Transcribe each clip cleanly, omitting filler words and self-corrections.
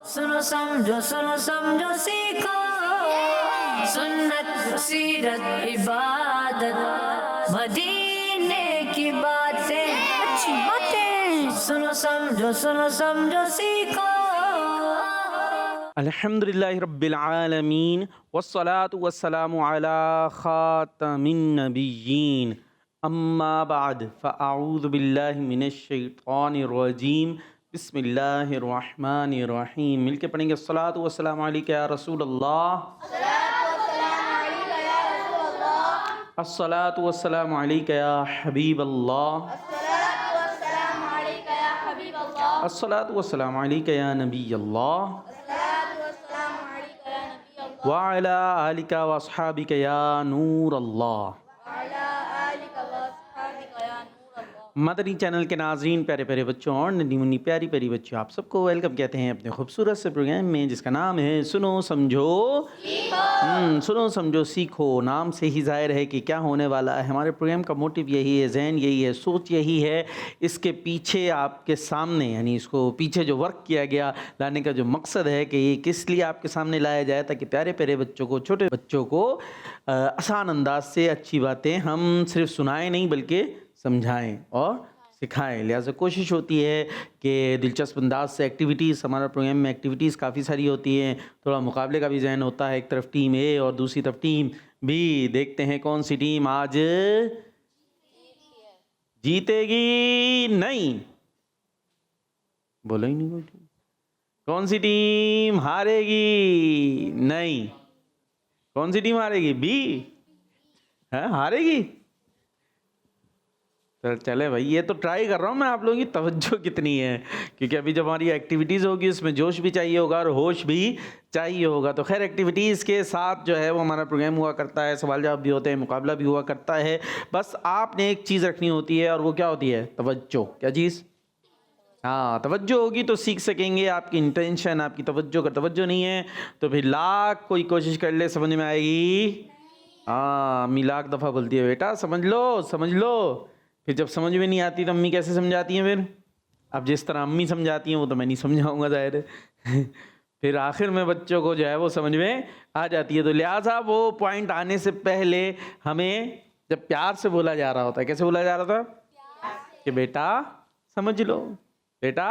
सुनो समझो सीखो सुन्नत सीरत इबादत मदीने की बातें अच्छी बातें सुनो समझो सीखो। अल्हम्दुलिल्लाहि रब्बिल आलमीन वस्सलातु वस्सलामु अला खातमिन नबिय्यीन अम्मा बाद फ़अऊज़ु बिल्लाहि मिनश शैतानिर रजीम बिस्मिल्लाहिर रहमानिर रहीम। मिलके पढ़ेंगे अस्सलातु वस्सलामु अलैका या रसूल अल्लाह, अस्सलातु वस्सलामु अलैका या हबीब अल्लाह, अस्सलातु वस्सलामु अलैका या नबी अल्लाह व अला आलिका व अस्हाबिका या नूर अल्लाह। मदनी चैनल के नाज़रीन, प्यारे प्यारे बच्चों और नन्ही मुन्नी प्यारी प्यारी बच्चों, आप सबको वेलकम कहते हैं अपने खूबसूरत से प्रोग्राम में जिसका नाम है सुनो समझो सुनो समझो सीखो। नाम से ही जाहिर है कि क्या होने वाला है। हमारे प्रोग्राम का मोटिव यही है, जहन यही है, सोच यही है। इसके पीछे आपके सामने यानी इसको पीछे जो वर्क किया गया लाने का जो मकसद है कि ये किस लिए आपके सामने लाया जाए ताकि प्यारे प्यारे बच्चों को, छोटे बच्चों को आसान अंदाज से अच्छी बातें हम सिर्फ सुनाएं नहीं बल्कि समझाएं और सिखाएं। लिहाजा कोशिश होती है कि दिलचस्प अंदाज से एक्टिविटीज़, हमारा प्रोग्राम में एक्टिविटीज़ काफ़ी सारी होती हैं। थोड़ा मुकाबले का भी जहन होता है, एक तरफ टीम ए और दूसरी तरफ टीम बी। देखते हैं कौन सी टीम आज जीतेगी। नहीं बोलो ही नहीं बोलती। कौन सी टीम हारेगी। नहीं। कौन सी टीम हारेगी। बी है हारेगी। तो चले भाई, ये तो ट्राई कर रहा हूँ मैं आप लोगों की तवज्जो कितनी है, क्योंकि अभी जब हमारी एक्टिविटीज़ होगी उसमें जोश भी चाहिए होगा और होश भी चाहिए होगा। तो खैर एक्टिविटीज़ के साथ जो है वो हमारा प्रोग्राम हुआ करता है, सवाल जवाब भी होते हैं, मुकाबला भी हुआ करता है। बस आपने एक चीज़ रखनी होती है और वो क्या होती है, तवज्जो। क्या चीज़? हाँ, तवज्जो होगी तो सीख सकेंगे। आपकी इंटेंशन, आपकी तवज्जो का तवज्जो नहीं है तो फिर लाख कोई कोशिश कर ले समझ में आएगी। हाँ, अम्मी लाख दफ़ा बोलती है बेटा समझ लो समझ लो। फिर जब समझ में नहीं आती तो अम्मी कैसे समझाती हैं फिर? अब जिस तरह अम्मी समझाती हैं वो तो मैं नहीं समझाऊंगा, जाहिर है। फिर आखिर में बच्चों को जो है वो समझ में आ जाती है। तो लिहाजा वो पॉइंट आने से पहले हमें जब प्यार से बोला जा रहा होता है, कैसे बोला जा रहा था कि बेटा समझ लो, बेटा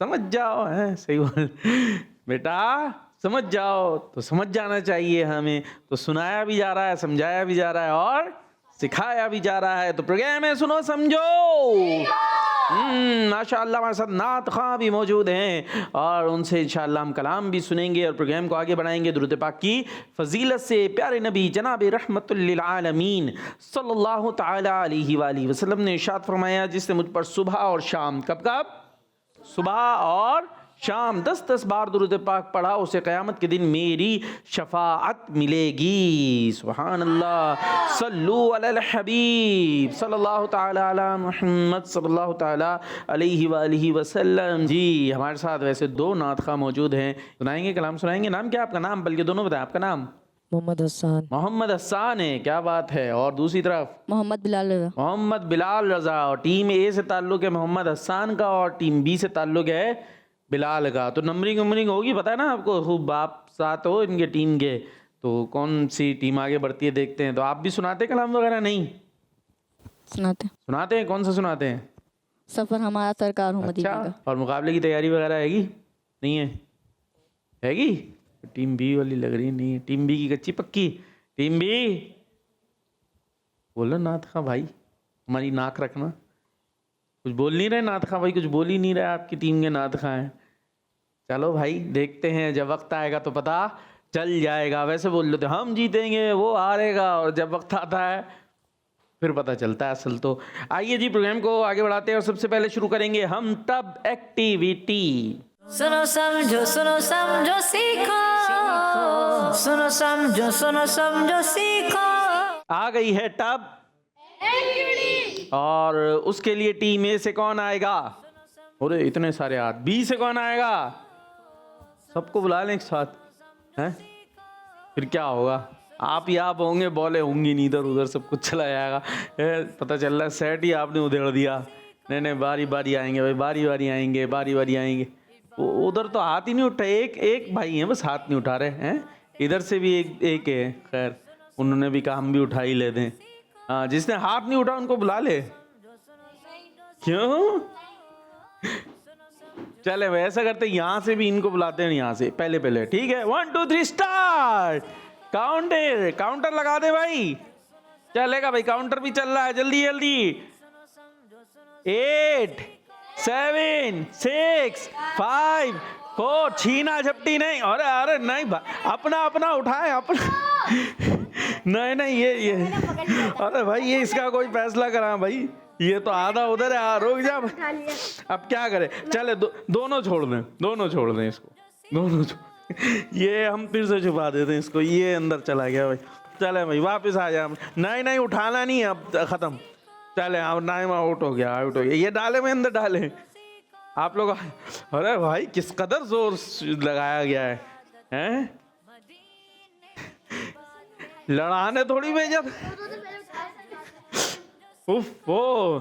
समझ जाओ, है सही बोल, बेटा समझ जाओ, तो समझ जाना चाहिए हमें। तो सुनाया भी जा रहा है, समझाया भी जा रहा है और सिखाया भी जा रहा है। तो प्रोग्राम में सुनो समझो। माशाअल्लाह हमारे साथ नात खां भी मौजूद हैं और उनसे इंशाअल्लाह हम कलाम भी सुनेंगे और प्रोग्राम को आगे बढ़ाएंगे दुरूद पाक की फजीलत से। प्यारे नबी जनाब रहमतुल लिल आलमीन सल्लल्लाहु ताला अलैहि वसल्लम ने इरशाद फरमाया, जिसने मुझ पर सुबह और शाम, कब कब? सुबह और शाम 10-10 बार दुरूद पाक पढ़ा, उसे क़यामत के दिन मेरी शफाअत मिलेगी। सुभान अल्लाह। सल्लु अलल हबीब सल्लल्लाहु ताला अला मुहम्मद सल्लल्लाहु ताला अलैहि वालिहि वसल्लम। जी हमारे साथ वैसे दो नात खां मौजूद हैं, सुनाएंगे कलाम सुनाएंगे। नाम क्या आपका? नाम बल्कि दोनों बताएं। आपका नाम? मोहम्मद हसन। मोहम्मद हसन है, क्या बात है। और दूसरी तरफ? मोहम्मद बिलाल रज़ा। मोहम्मद बिलाल रज़ा। और टीम ए से ताल्लुक़ है मोहम्मद हसन का और टीम बी से ताल्लुक़ है बिलाल का। तो नंबरिंग वंबरिंग होगी, पता है ना आपको, खूब बाप साथ हो इनके टीम के, तो कौन सी टीम आगे बढ़ती है देखते हैं। तो आप भी सुनाते कलाम वगैरह? नहीं सुनाते हैं। कौन सा सुनाते हैं? सफ़र हमारा सरकार हूँ मदीने का। और मुकाबले की तैयारी वगैरह हैगी? नहीं है? हैगी? टीम बी वाली लग रही नहीं है। टीम बी की कच्ची पक्की? टीम बी बोलो नात खां भाई, हमारी नाक रखना। कुछ बोल नहीं रहे नात खां भाई, कुछ बोल ही नहीं रहे आपकी टीम के नात खां हैं। चलो भाई देखते हैं, जब वक्त आएगा तो पता चल जाएगा। वैसे बोल लेते हम जीतेंगे वो हारेगा, और जब वक्त आता है फिर पता चलता है असल। तो आइए जी प्रोग्राम को आगे बढ़ाते हैं और सबसे पहले शुरू करेंगे हम टब एक्टिविटी। सुनो समझो सीखो सुनो समझो सीखो। आ गई है टब और उसके लिए टीम ए से कौन आएगा? अरे इतने सारे हाथ। बी से कौन आएगा? सबको बुला लें एक साथ हैं, फिर क्या होगा? आप ही आप होंगे, बॉलें होंगी नहीं, इधर उधर सब कुछ चला जाएगा। पता चल रहा है सेट ही आपने उधेड़ दिया। नहीं बारी बारी आएंगे भाई, बारी बारी आएंगे, बारी बारी आएंगे। उधर तो हाथ ही नहीं उठा, एक भाई है बस हाथ नहीं उठा रहे हैं, इधर से भी एक है। खैर उन्होंने भी कहा हम भी उठा ही ले दें। हाँ, जिसने हाथ नहीं उठा उनको बुला ले। क्यों? चले भाई ऐसा करते, यहाँ से भी इनको बुलाते हैं, यहाँ से पहले ठीक है। 1 2 3 स्टार्ट। काउंटर लगा दे भाई, चलेगा भाई, काउंटर भी चल रहा है, जल्दी जल्दी। 8 7 6 5 4, छीना झपटी नहीं। अरे नहीं भाई, अपना उठाए अपना। नहीं ये अरे भाई ये इसका कोई फैसला करा भाई, ये तो आधा उधर है। रुक जा, अब क्या करें, चले दोनों छोड़ दें इसको, ये हम फिर से छुपा देते हैं इसको, ये अंदर चला गया भाई। चले भाई वापस आ जा। नहीं उठाना नहीं, अब खत्म। चले अब नाइम आउट हो गया। ये डाले में अंदर डाले आप लोग। अरे भाई किस कदर जोर लगाया गया है? लड़ाने थोड़ी भेजा। उफ वो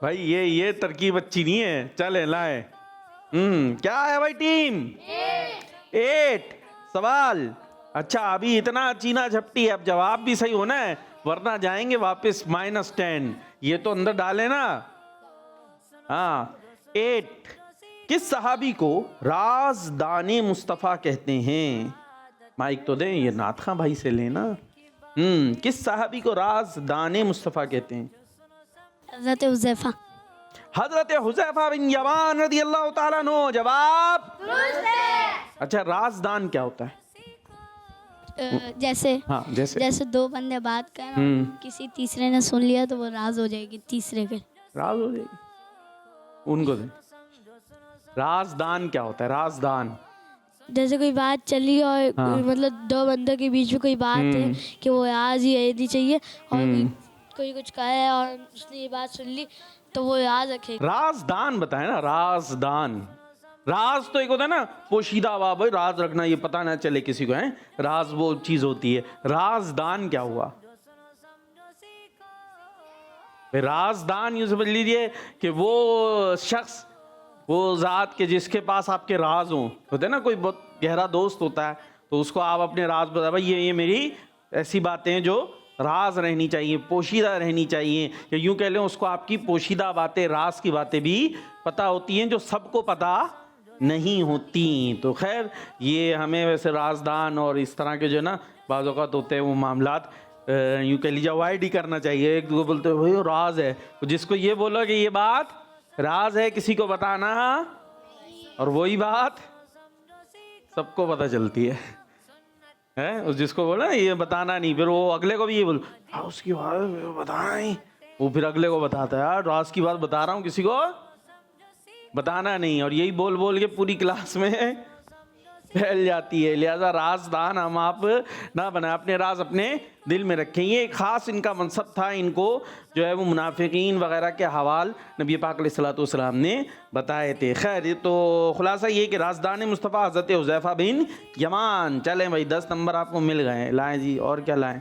भाई ये तरकीब अच्छी नहीं है। चले लाए। क्या है भाई टीम? 8 सवाल। अच्छा अभी इतना चीना झपटी है, अब जवाब भी सही होना है वरना जाएंगे वापस -10। ये तो अंदर डाले ना। हाँ 8, किस सहाबी को राज़दाने मुस्तफ़ा कहते हैं? माइक तो दें, ये नाथ खां भाई से लेना। किस सहाबी को राज़दाने मुस्तफ़ा कहते हैं? हज़रत हुज़ैफ़ा। हज़रत हुज़ैफ़ा बिन यमान रज़ियल्लाहु ताला अन्हु। जवाब अच्छा, राज़दान क्या होता है? जैसे दो बंदे बात कर रहे हैं, किसी तीसरे ने सुन लिया तो वो राज हो जाएगी, तीसरे के राज हो जाएगी। उनको दे। राज़दान क्या होता है? राज़दान जैसे कोई बात चली और मतलब दो बंदों के बीच में कोई बात है कि वो आज ही नहीं चाहिए, और कोई कुछ कहा है और उसने ये बात सुन ली तो वो याद रखेगा। राज़दान बताए ना, राज़दान। राज तो एक होता है ना पोशीदा हुआ, भाई राज रखना, ये पता ना चले किसी को, है राज वो चीज होती है। राज़दान क्या हुआ? राज़दान यूं समझ लीजिए कि वो शख्स, वो जात के जिसके पास आपके राज होते हैं ना, कोई बहुत गहरा दोस्त होता है तो उसको आप अपने राज बता, भाई ये मेरी ऐसी बातें हैं जो राज रहनी चाहिए, पोशीदा रहनी चाहिए, या यूं कह लें उसको आपकी पोशीदा बातें, राज की बातें भी पता होती हैं जो सबको पता नहीं होती। तो खैर ये हमें वैसे राज़दान और इस तरह के जो ना बाज़ औक़ात होते हैं वो मामलात यूँ कह लीजिए अवॉइड ही करना चाहिए। एक दूसरे बोलते हैं भाई वो राज है, तो जिसको ये बोलो कि ये बात राज है, किसी को बताना, और वही बात सबको पता चलती है उस जिसको बोला ये बताना नहीं, फिर वो अगले को भी ये बोल उसकी बात बताना नहीं, वो फिर अगले को बताता है यार राज की बात बता रहा हूँ, किसी को बताना नहीं, और यही बोल बोल के पूरी क्लास में फैल जाती है। लिहाजा राज़दान हम आप ना बनाए, अपने राज अपने दिल में रखें। ये खास इनका मनसब था, इनको जो है वो मुनाफिकीन वगैरह के हवाल नबी पाक अलैहिस्सलातु वस्सलाम ने बताए थे। खैर ये तो खुलासा ये कि राज़दान मुस्तफ़ा हज़रत हुज़ैफ़ा बिन यमान। चलें भाई 10 नंबर आपको मिल गए। लाएं जी, और क्या लाएं?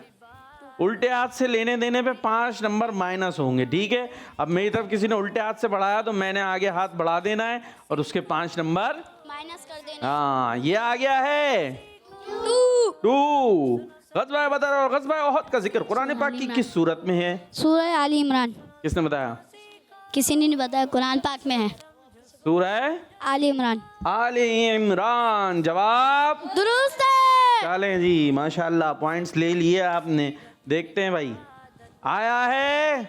उल्टे हाथ से लेने देने पे 5 नंबर माइनस होंगे, ठीक है। अब मेरी तरफ किसी ने उल्टे हाथ से बढ़ाया तो मैंने आगे हाथ बढ़ा देना है और उसके 5 नंबर माइनस कर देना। हाँ ये आ गया है 2। ग़ज़वा बदर और ग़ज़वा उहद का जिक्र कुरान पाक की किस सूरत में है? सूरह आली इमरान। किसने बताया? किसी ने नहीं बताया, कुरान पाक में है। सूरह आली इमरान। आले इमरान। जवाब दुरुस्त है। चलें जी, माशाल्लाह पॉइंट्स ले लिए आपने। देखते हैं भाई, आया है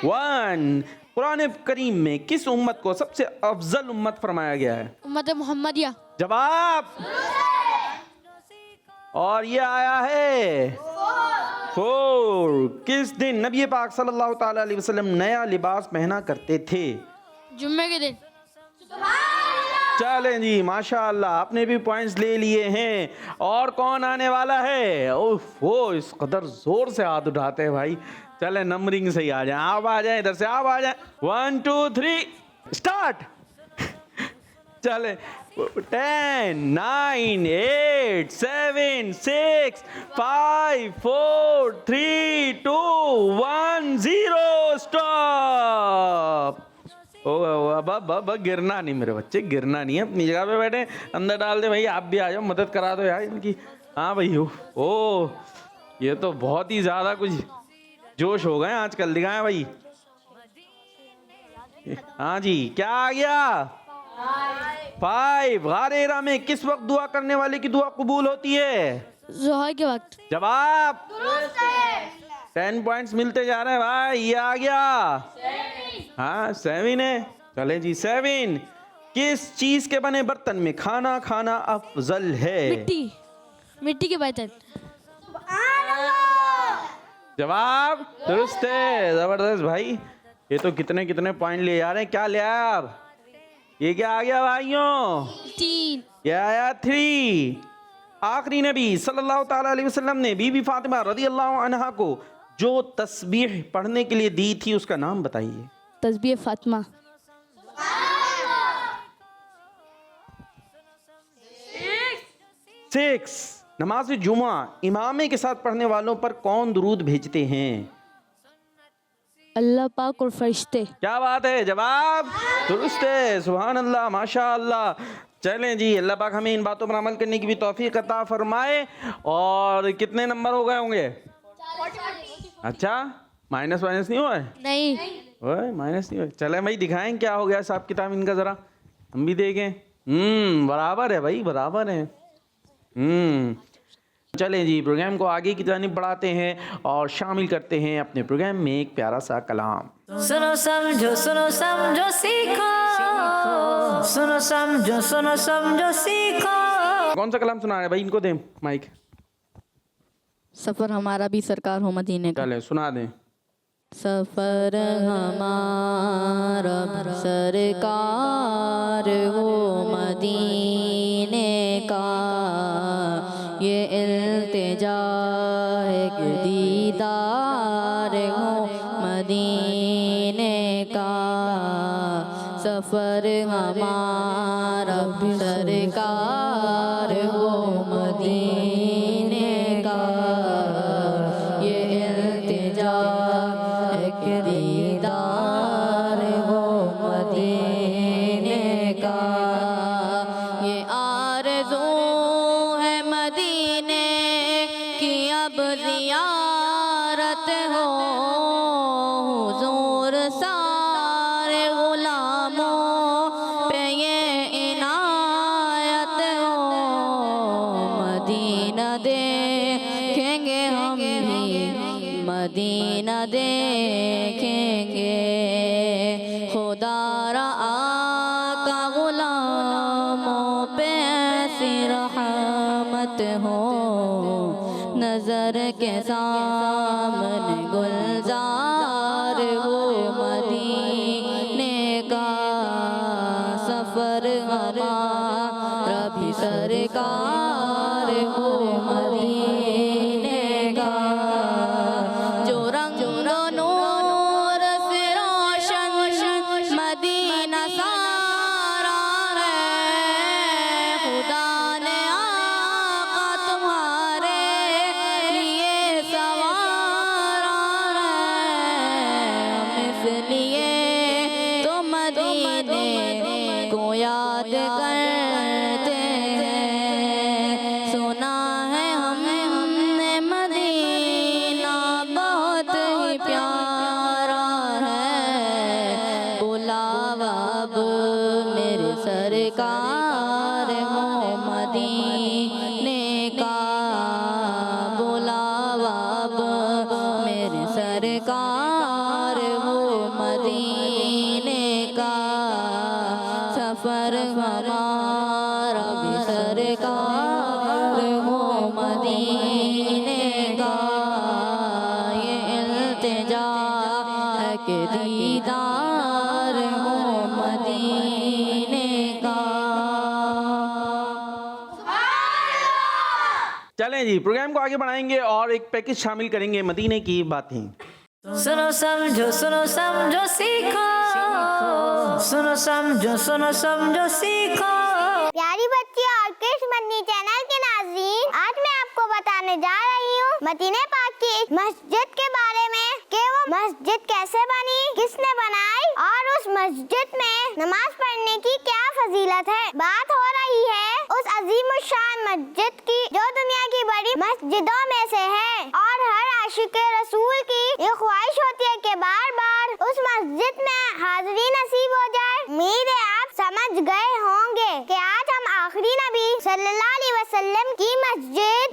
1। कुरान करीम में किस उम्मत को सबसे अफजल उम्मत फरमाया गया है? उम्मत मोहम्मदिया। जवाब, और ये आया है 4। किस दिन नबी पाक सल्लल्लाहु ताला अलैहि वसल्लम नया लिबास पहना करते थे? जुम्मे के दिन। चलें जी माशाअल्लाह, आपने भी पॉइंट्स ले लिए हैं। और कौन आने वाला है? उफ वो इस कदर जोर से हाथ उठाते हैं भाई। चले नंबरिंग से ही आ जाए, आप आ जाए इधर से, आप आ जाए। 1 2 3 स्टार्ट। चले 10 9 8 7 6 5 4 3 2 1 0 स्टॉप। ओ अब गिरना नहीं मेरे बच्चे, गिरना नहीं है, अपनी जगह पे बैठे, अंदर डाल दे भाई, आप भी आ जाओ, मदद करा दो यार इनकी। हाँ भाई ओ ये तो बहुत ही ज्यादा कुछ जोश हो गए आजकल, दिखाएं भाई। हाँ जी, क्या आ गया? 5। गारेरा में किस वक्त दुआ करने वाले की दुआ कबूल होती है? जोहर के वक्त। जवाब 10 पॉइंट्स मिलते जा रहे हैं भाई। ये आ गया हाँ 7 है। चले जी 7। किस चीज के बने बर्तन में खाना खाना अफजल है? मिट्टी के बर्तन। जवाब दुरुस्त है, जबरदस्त भाई। ये तो कितने कितने पॉइंट ले जा रहे हैं। क्या ले आया आप? ये क्या आ गया भाइयों? 3। ये आया 3। आखिरी नबी सल्लल्लाहु ताला अलैहि वसल्लम ने बीबी फातिमा रज़ी अल्लाह अन्हा को जो तस्बीह पढ़ने के लिए दी थी उसका नाम बताइए। तस्बीह फातिमा। 6। नमाज जुमा इमामे के साथ पढ़ने वालों पर कौन दुरूद भेजते हैं? अल्लाह पाक और फरिश्ते। क्या बात है, जवाब दुरुस्त है, सुभान अल्लाह, माशा अल्लाह। चलें जी, अल्लाह पाक हमें इन बातों पर अमल करने की भी तौफीक अता फरमाए। और कितने नंबर हो गए होंगे? अच्छा, माइनस नहीं हुआ है? नहीं। ओए माइनस नहीं हुआ। चले भाई, दिखाएं क्या हो गया हिसाब किताब इनका, जरा हम भी देखें। बराबर है भाई, बराबर है। चलें जी, प्रोग्राम को आगे की जानिब बढ़ाते हैं और शामिल करते हैं अपने प्रोग्राम में एक प्यारा सा कलाम। सुनो समझो सीखो, सुनो समझो सीखो। कौन सा कलाम सुना रहे भाई? इनको दें माइक। सफर हमारा भी सरकार हो मदीने का। चले सुना दें। सफर हमारा भी सरकार हो मदीने का, ये इल्तिजा है कि दीदार हो मदीने का। सफर हमारा भी सरकार हो मदीने का, ये इल्तिजा है कि दीदार हो मदीने का। ये आरज़ू है मदीने की अब ज़ियारत हो, हुज़ूर सारे गुलामों पे ये इनायत हो। मदीना देखेंगे हम भी, मदीना देखेंगे, खुदारा आका गुलामों पे ऐसी रहमत हो। नजर के सामने गुलजार हो मदीने का। सफर हमारा भी सरकार हो मदीने का। जो रंग नूर से रोशन मदीना सारा है, खुदा ने आका तुम्हारे लिए सवारा है। हम इसलिए तो मदीने को याद करते हैं। सुना है हमने मदीना बहुत ही प्यारा है। बुलावा अब मेरे सरकार हो मदीने का, बुलावा अब मेरे सरकार हो मदीने का। सफर हमारा भी सरकार हो मदीने का, ये इल्तिजा है कि दीदार हो मदीने का। चलें जी, प्रोग्राम को आगे बढ़ाएंगे और एक पैकेज शामिल करेंगे मदीने की बातें। सुनो समझो सीखो, सुनो समझो सीखो। प्यारी बच्चियों और कृष्ण मदनी चैनल के नाज़रीन, आज मैं आपको बताने जा रही हूँ मदीने पाक की एक मस्जिद के बारे में कि वो मस्जिद कैसे बनी, किसने बनाई और उस मस्जिद शान मस्जिद की, जो दुनिया की बड़ी मस्जिदों में से है, और हर आशिक रसूल की ये ख्वाहिश होती है कि बार बार उस मस्जिद में हाजिरी नसीब हो जाए। उम्मीद है आप समझ गए होंगे कि आज हम आखिरी नबी सल्लल्लाहु अलैहि वसल्लम की मस्जिद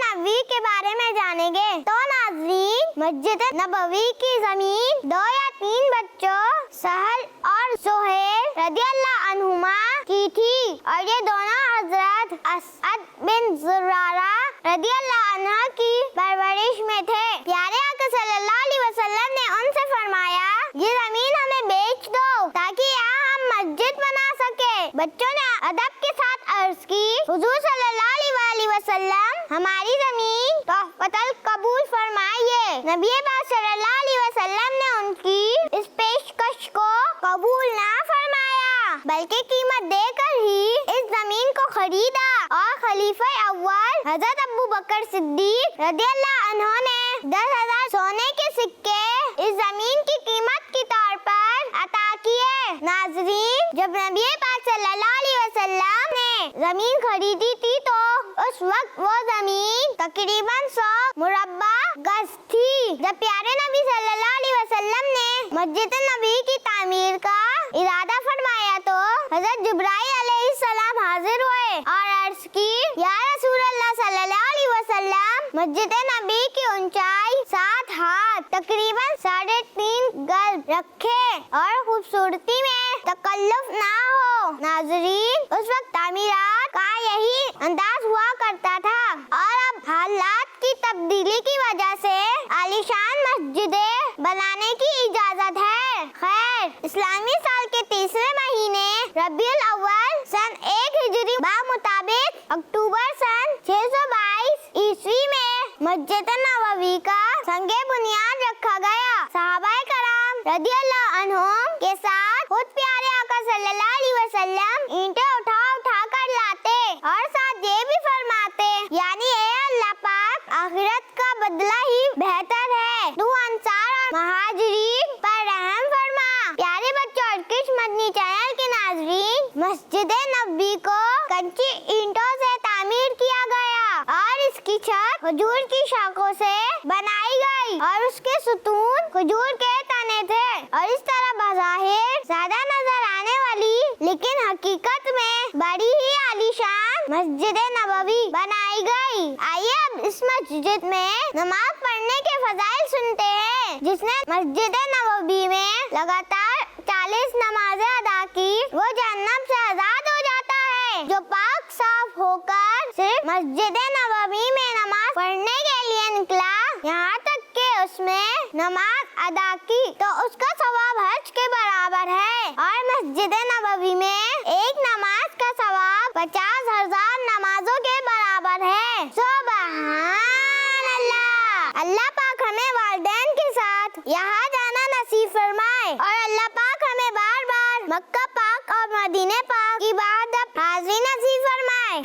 नबवी के बारे में जानेंगे। तो नाज़रीन, मस्जिद नबवी की जमीन 2 या 3 बच्चों सहल और सुहेल रदियल्लाहु अन्हुमा की थी, और ये दोनों हजरत असअद बिन जुरारा रदियल्लाहु अन्हा की परवरिश में थे। प्यारे आका सल्लल्लाहु अलैहि वसल्लम ने उनसे फरमाया, ये जमीन हमें बेच दो ताकि यहाँ हम मस्जिद बना सके। बच्चों ने अदब के साथ अर्ज की, हुजूर सल्लल्लाहु अलैहि वसल्लम, हमारी जमीन तोहफतल कबूल फरमाइए। नबी पाक सल्लल्लाहु अलैहि वसल्लम ने उनकी इस पेशकश को कबूल ना फरमाया, बल्कि कीमत देकर ही इस जमीन को खरीदा, और खलीफा अव्वल हजरत अबू बकर सिद्दीक रदियल्लाहु अन्हु ने 10,000 सोने के सिक्के इस जमीन की कीमत के तौर पर अता किए। नाज़रीन, जब नबी पाक सल्लल्लाहु अलैहि वसल्लम ने जमीन खरीदी थी तो उस वक्त वो जमीन तकरीबन 100 मुरब्बा गज थी। जब प्यारे नबी सल्लल्लाहु अलैहि वसल्लम ने मस्जिद नबी की तामीर का इरादा फरमाया तो हजरत जिब्राइल अलैहिस्सलाम हाजिर हुए और अर्ज की, या रसूल अल्लाह सल्लल्लाहु अलैहि वसल्लम, मस्जिद नबी की ऊंचाई 7 हाथ तकरीबन 3.5 गज रखे और खूबसूरती में तकल्लुफ ना हो। नाज़रीन, उस वक्त तामीरात का यही अंदाज हुआ करता था, और अब हालात की तब्दीली की वजह से आलीशान मस्जिदें बनाने की इजाजत है। खैर, इस्लामी साल के 30वें महीने रबीउल अव्वल सन 1 हिजरी मुताबिक अक्टूबर सन 622 ईस्वी में मस्जिद नबवी का संगे बुनियाद रखा गया। सहाबाए कराम रदियल्लाहु अन्हुम के साथ खुद प्यारे आका सल्लल्लाहु अलैहि वसल्लम ईंटें उठा कर लाते और साथ ये भी फरमाते, यानी ए अल्लाह पाक, आखिरत का बदला ही बेहतर है, तू अंसार और महाजिरीन पर रहम फरमा। प्यारे बच्चों और किश मदनी चैनल के नाजरीन, मस्जिद नबवी को कच्ची ईंटों से तामीर किया गया और इसकी छत खजूर की शाखों से बनाई गई और उसके सुतून खजूर के तने थे, और इस तरह बज़ाहिर ज्यादा नजर आने वाली लेकिन हकीकत में बड़ी ही आलीशान मस्जिद नबवी बनाई गई। आइए अब इस मस्जिद में नमाज पढ़ने के फजाइल सुनते हैं। जिसने मस्जिद नबवी में लगातार 40 नमाजें अदा की वो जहन्नम से आजाद हो जाता है। जो पाक साफ होकर सिर्फ मस्जिद नबवी में नमाज पढ़ने के लिए निकला, यहाँ तक के उसमें नमाज अदा की तो उसका सवाब हज के बराबर है, और मस्जिद नबवी में एक नमाज का सवाब 50,000 नमाजों के बराबर है। सुभान अल्लाह। अल्लाह पाक हमें वालिदैन के साथ यहाँ जाना नसीब फरमाए, और अल्लाह पाक हमें बार बार मक्का पाक और मदीने पाक की इबादत हाजिरी नसीब फरमाए।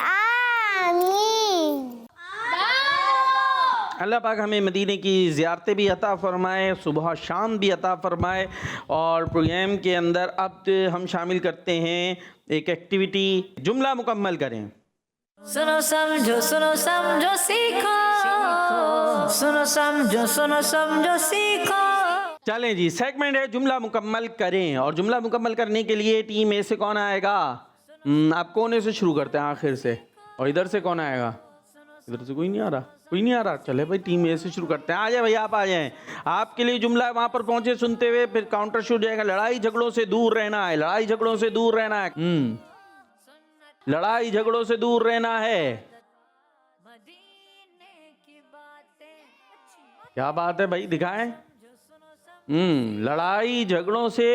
आमीन। अल्लाह पाक हमें मदीने की ज़ियारतें भी अता फ़रमाए, सुबह शाम भी अता फ़रमाए। और प्रोग्राम के अंदर अब हम शामिल करते हैं एक एक्टिविटी, जुमला मुकम्मल करें। सुनो समझो सीखो, सुनो समझो सीखो। चलें जी, सेगमेंट है जुमला मुकम्मल करें, और जुमला मुकम्मल करने के लिए टीम ए से कौन आएगा? आप कोने से शुरू करते हैं, आखिर से, और इधर से कौन आएगा? इधर से कोई नहीं आ रहा। चले भाई, टीम ए से शुरू करते हैं। आ जाए भाई, आप आ जाएं। आपके लिए जुमला है, वहां पर पहुंचे सुनते हुए, फिर काउंटर शुरू हो जाएगा। लड़ाई झगड़ों से दूर रहना है, लड़ाई झगड़ों से दूर रहना है। लड़ाई झगड़ों से दूर रहना है। क्या बात है भाई, दिखाएं। लड़ाई झगड़ों से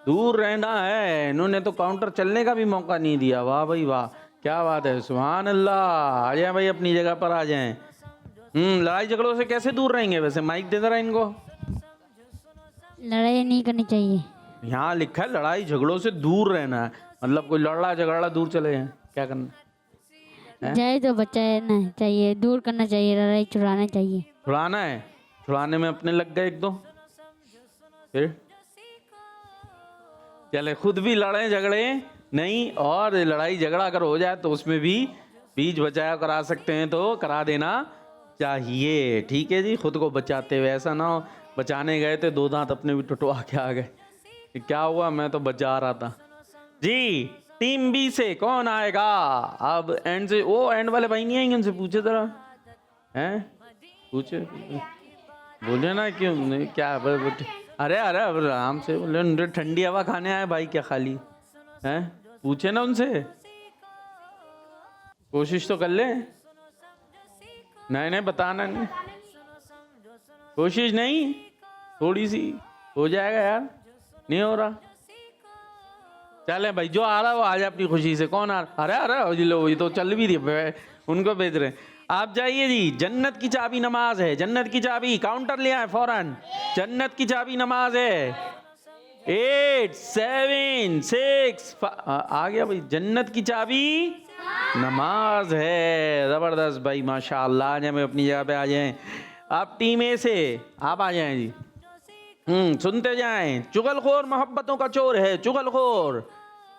दूर रहना है। इन्होंने तो काउंटर चलने का भी मौका नहीं दिया। वाह भाई वाह, क्या बात है, सुभान अल्लाह। आ जाए भाई, अपनी जगह पर आ जाएं। लड़ाई झगड़ों से कैसे दूर रहेंगे? वैसे माइक दे जरा इनको। लड़ाई नहीं करनी चाहिए। यहाँ लिखा है लड़ाई झगड़ों से दूर रहना है, मतलब कोई लड़ रहा झगड़ा दूर चले जाए, क्या करना? जाए तो बचाना चाहिए, दूर करना चाहिए, लड़ाई छुड़ाना चाहिए। छुड़ाना है, छुड़ाने में अपने लग गए एक दो, फिर चले खुद भी लड़े झगड़े नहीं, और लड़ाई झगड़ा अगर हो जाए तो उसमें भी बीच बचाया करा सकते हैं तो करा देना चाहिए, ठीक है जी। खुद को बचाते हुए, ऐसा ना हो बचाने गए थे 2 दांत अपने भी टुटवा के आ गए, क्या हुआ, मैं तो बचा रहा था जी। टीम बी से कौन आएगा अब? एंड से वो एंड वाले भाई नहीं आएंगे, उनसे पूछे जरा, हैं पूछे, बोले ना क्यों नहीं, क्या अरे अरे आराम से बोले, ठंडी हवा खाने आए भाई क्या खाली हैं, पूछे ना उनसे, कोशिश तो कर ले। नहीं बताना नहीं, कोशिश नहीं, थोड़ी सी हो जाएगा यार, नहीं हो रहा। चले भाई, जो आ रहा है वो आ जाए अपनी खुशी से। कौन आ रहा? अरे लो, ये तो चल भी रही, उनको भेज रहे हैं। आप जाइए जी। जन्नत की चाबी नमाज है, जन्नत की चाबी, काउंटर ले आए फौरन। जन्नत की चाबी नमाज है। 8 7 6 आ गया भाई, जन्नत की चाबी नमाज है। जबरदस्त भाई, माशाअल्लाह। आ जाए, मैं अपनी जगह पे आ जाएं। आप टीम ए से आप आ जाएं जी। सुनते जाएं। चुगलखोर मोहब्बतों का चोर है, चुगलखोर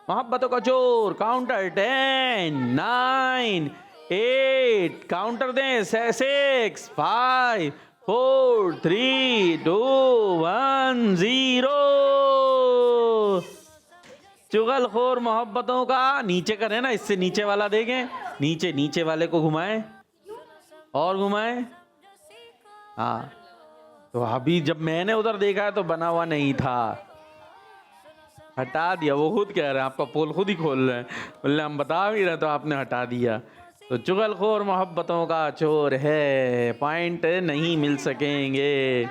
मोहब्बतों का चोर। काउंटर 10 9 8, काउंटर दें 6 5 4 3 2 1 0। चुगलखोर मोहब्बतों का नीचे करें ना, इससे नीचे वाला देखें, नीचे वाले को घुमाएं और घुमाएं। हाँ, तो अभी जब मैंने उधर देखा है तो बना हुआ नहीं था, हटा दिया। वो खुद कह रहे हैं, आपका पोल खुद ही खोल रहे हैं, बोले हम बता भी रहे तो आपने हटा दिया। तो चुगलखोर मोहब्बतों का चोर है, पॉइंट नहीं मिल सकेंगे।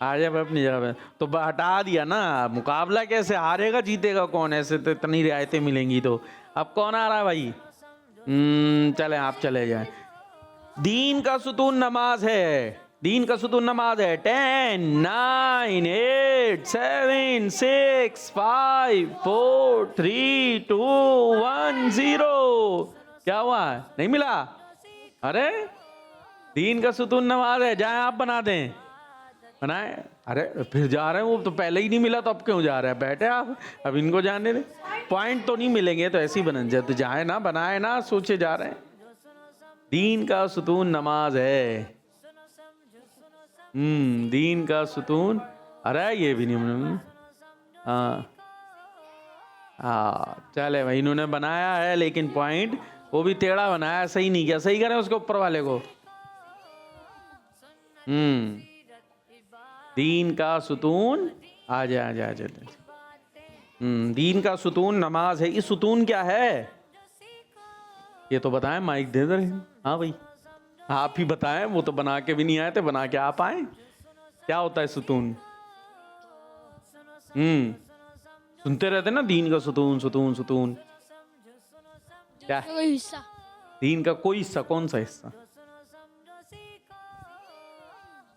आ जाए अपनी जगह पे, तो हटा दिया ना। मुकाबला कैसे, हारेगा जीतेगा कौन? ऐसे तो इतनी रियायतें मिलेंगी। तो अब कौन आ रहा है भाई? चले आप चले जाए। दीन का सुतून नमाज है, दीन का सुतून नमाज है। 10 9 8 7 6 5 4 3 2 1 0। क्या हुआ, नहीं मिला? अरे दीन का सुतून नमाज है, जाए आप बना दें, बनाए। अरे फिर जा रहे हैं, वो तो पहले ही नहीं मिला तो अब क्यों जा रहे हैं? बैठे आप, अब इनको जाने दें। पॉइंट तो नहीं मिलेंगे तो ऐसे ही बन जाए, तो जाए ना, बनाए ना, सोचे जा रहे हैं। दीन का सुतून नमाज है। दीन का सुतून, अरे ये भी नहीं। हाँ चले भाई, इन्होंने बनाया है लेकिन पॉइंट वो भी टेढ़ा बनाया, सही नहीं किया। सही करें उसके ऊपर वाले को। दीन का सुतून, आ जा। दीन का सुतून नमाज है। ये सुतून क्या है ये तो बताएं, माइक दे रहे हैं। हाँ भाई, आप ही बताएं, वो तो बना के भी नहीं आए थे, बना के आप आए। क्या होता है सुतून? सुनते रहते ना, दीन का सुतून सुतून सुतून। क्या कोई हिस्सा, दीन का कोई हिस्सा? कौन सा हिस्सा?